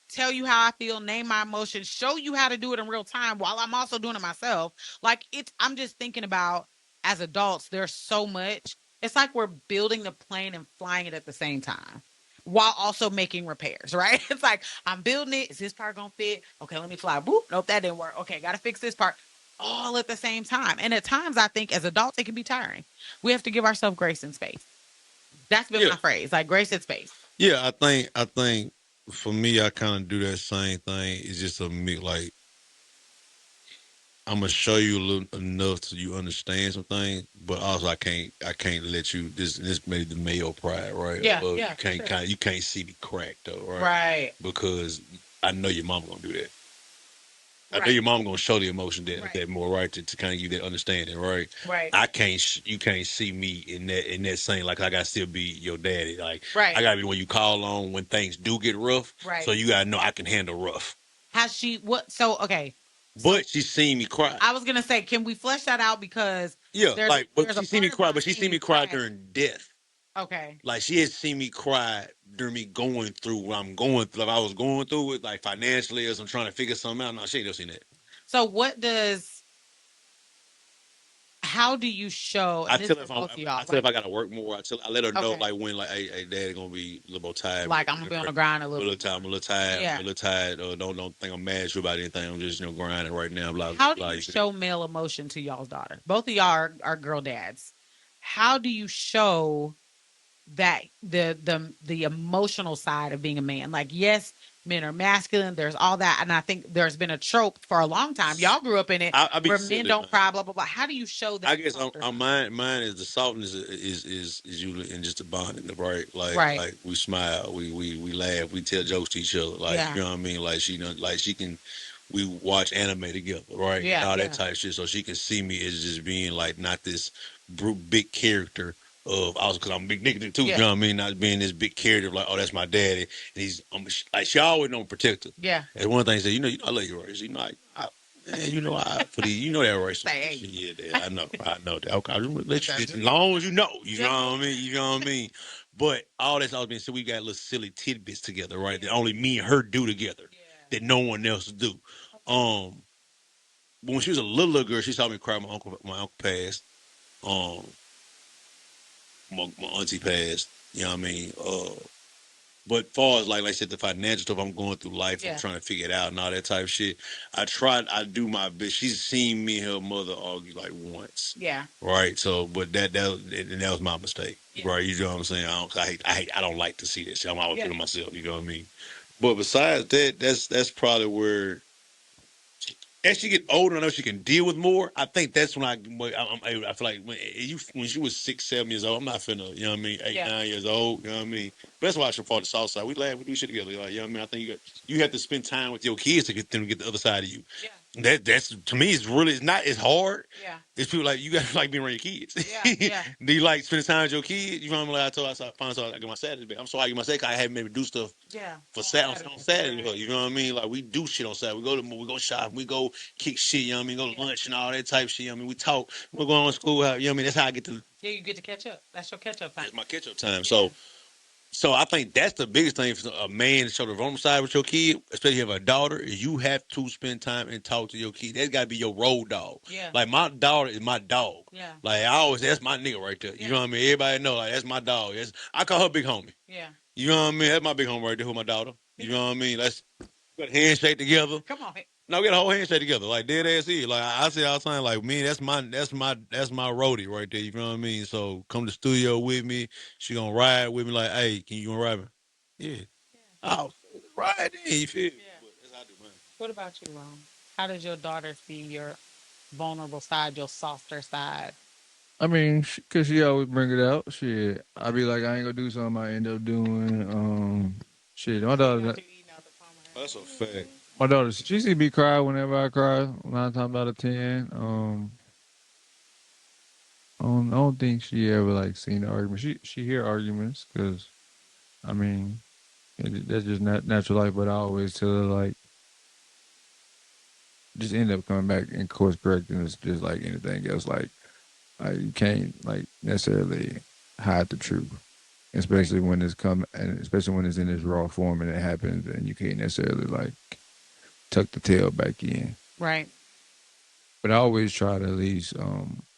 tell you how I feel, name my emotions, show you how to do it in real time while I'm also doing it myself. Like I'm just thinking about as adults, there's so much. It's like we're building the plane and flying it at the same time while also making repairs, right? It's like I'm building it. Is this part gonna fit? Okay, let me fly. Boop. Nope, that didn't work. Okay, gotta fix this part. All at the same time. And at times I think as adults it can be tiring. We have to give ourselves grace and space. That's been my phrase, like grace and space. Yeah, I think for me, I kind of do that same thing. It's just a mix. Like I'm gonna show you a little enough so you understand some things, but also I can't let you. This made the male pride, right? Yeah, you can't see me crack though, right? Right. Because I know your mom gonna do that. I know your mom gonna show the emotion that more, right? To kind of give you that understanding, right? Right. You can't see me in that same, like I gotta still be your daddy. Like right. I gotta be when you call on when things do get rough. Right. So you gotta know I can handle rough. Has she what? So okay. But she's seen me cry. I was gonna say, can we flesh that out? Because but she seen me cry, but she seen me cry during death. Okay. Like she had seen me cry during me going through what I'm going through. Like I was going through it, like financially, as I'm trying to figure something out. No, she ain't never seen that. So how do you show? I tell her if I gotta work more. I let her know like when hey, daddy gonna be a little more tired. Like I'm gonna be on the grind a little time. I'm a little tired. Yeah. I'm a little tired. Don't think I'm mad at you about anything. I'm just grinding right now. How do you show male emotion to y'all's daughter? Both of y'all are girl dads. How do you show that the emotional side of being a man? Like, yes, men are masculine. There's all that, and I think there's been a trope for a long time. Y'all grew up in it where men don't cry. Blah blah blah. How do you show that? I guess mine is the softness is usually in just the bonding, right? Like we smile, we laugh, we tell jokes to each other. Like you know what I mean? Like she can. We watch anime together, right? Yeah, all that type of shit. So she can see me as just being like not this brute big character of also because I'm a big nigga too. You know what I mean? Not being this big character of like, oh, that's my daddy, and he's like she always know protect her. Yeah. And one thing she said, you know, I love you, Royce. You know, you know that, Royce. Hey. Yeah, I know that. Okay, I just let you as long as you know. You know what I mean? You know what I mean? But all that's always been said. We got little silly tidbits together, right? That only me and her do together. That no one else do. But when she was a little girl, she saw me cry. My uncle passed. My auntie passed. You know what I mean? But far as like I said, the financial stuff I'm going through life, I'm trying to figure it out and all that type of shit. I do my best. She's seen me and her mother argue like once. Yeah. Right. So, but that was my mistake. Yeah. Right. You know what I'm saying? I don't like to see this. I'm always feeling myself. You know what I mean? But besides that, that's probably where as she get older, I know she can deal with more. I think that's when I feel like when she was 6, 7 years old, I'm not finna, you know what I mean, 8, 9 years old, you know what I mean. But that's why I should fall the south side. We laugh, we do shit together, like, you know what I mean. I think you have to spend time with your kids to get them to get the other side of you. Yeah. That's to me, it's not as hard. Yeah. It's people like you got to like being around your kids. Yeah. Do you like spending time with your kids? You know what I mean? Like I told, I get my Saturday back. I'm sorry, I get my Saturday. I haven't maybe do stuff. Yeah. For Saturday on Saturday, right. You know what I mean? Like we do shit on Saturday. We go shop, we go kick shit. You know what I mean? Go to lunch and all that type shit. You know what I mean? We talk. We're going to school. You know what I mean? That's how I get to. Yeah, you get to catch up. That's your catch up time. That's my catch up time. Yeah. So I think that's the biggest thing for a man to show the vulnerable side with your kid, especially if you have a daughter, is you have to spend time and talk to your kid. That's got to be your road dog. Yeah. Like my daughter is my dog. Yeah. Like that's my nigga right there. You know what I mean? Everybody know, like that's my dog. I call her big homie. Yeah. You know what I mean? That's my big homie right there, who my daughter. You know what I mean? We got a handshake together. Come on. No, we got a whole handshake together, like dead ass is. Like I say all the time, like me, that's my roadie right there. You know what I mean? So come to the studio with me. She gonna ride with me. Like, hey, can you ride me? Yeah. Oh, ride in. You feel? Yeah. That's how I do, man. What about you, Ron? How does your daughter see your vulnerable side, your softer side? I mean, cause she always bring it out. Shit, I be like, I ain't gonna do something. I end up doing. Shit, my daughter. That's a fact. My daughter, she see me cry whenever I cry. 9 times out of 10. I don't think she ever like seen the argument. She hear arguments because, I mean, that's just natural life. But I always tell her like, just end up coming back and course correcting. It's just like anything else. Like you can't like necessarily hide the truth, especially when it's and especially when it's in this raw form and it happens, and you can't necessarily like tuck the tail back in. Right. But I always try to at least,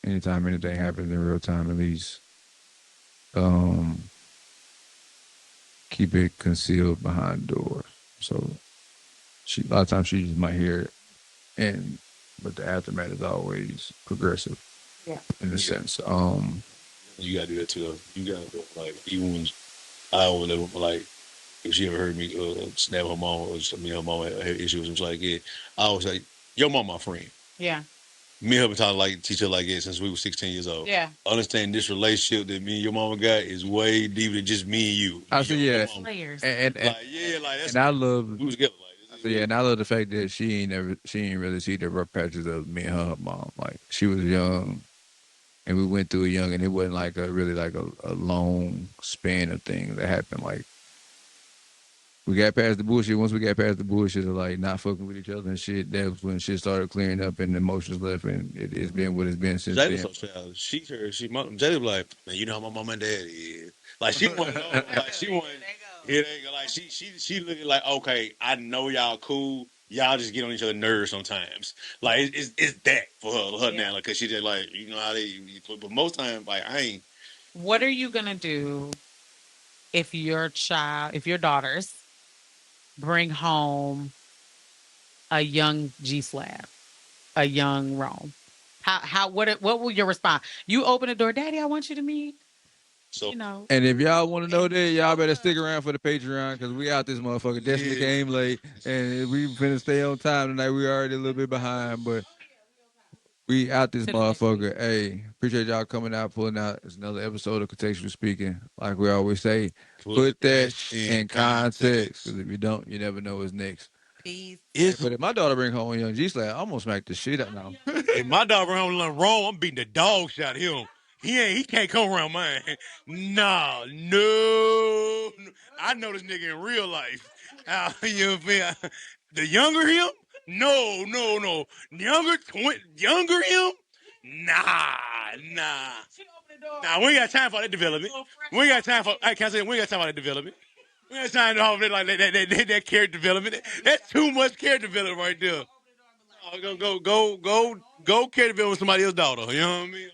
anytime anything happens in real time, at least keep it concealed behind doors. So a lot of times she just might hear it, but the aftermath is always progressive. Yeah. In a sense. You gotta do that too, though. You gotta like even when I always like if she ever heard me snap her mom or her mom had issues, and like, yeah, I always like, your mom my friend. Yeah. Me and her been talking like teach her like that since we were 16 years old. Yeah. Understand this relationship that me and your mama got is way deeper than just me and you. I see, yeah. Players. And that's and I love we was together like this. Yeah, and I love the fact that she ain't really see the rough patches of me and her mom. Like she was young and we went through it young and it wasn't like a long span of things that happened. Like we got past the bullshit. Once we got past the bullshit of like not fucking with each other and shit, that was when shit started clearing up and the emotions left, and it's been what it's been since then. Jada was like, man, you know how my mom and dad is. Like she wasn't, like she wasn't. It ain't like she looking like, okay, I know y'all cool. Y'all just get on each other's nerves sometimes. Like it's that for her now, like, cause she just like, you know how they. But most times, like I ain't. What are you gonna do if your daughters bring home a young G-Slab, a young Rome? What will your response? You open the door, Daddy, I want you to meet. So, and if y'all want to know that, y'all better stick around for the Patreon because we out this motherfucker. Destiny came late, and we finna stay on time tonight. We already a little bit behind, but we out this motherfucker. Hey, appreciate y'all coming out, pulling out. It's another episode of Contextually Speaking. Like we always say, put that in context. Because if you don't, you never know what's next. Peace. But if my daughter bring home a young G-Slab, I'm gonna smack the shit out now. If my daughter bring home a wrong, I'm beating the dog shit out of him. He can't come around mine. No. I know this nigga in real life. You feel? The younger him? No. Younger him? Nah. Nah, we ain't got time for that development. We ain't got time for. I can't say we ain't got time for that development. We ain't got time to have that character development. That's too much character development right there. Go character development with somebody else's daughter. You know what I mean?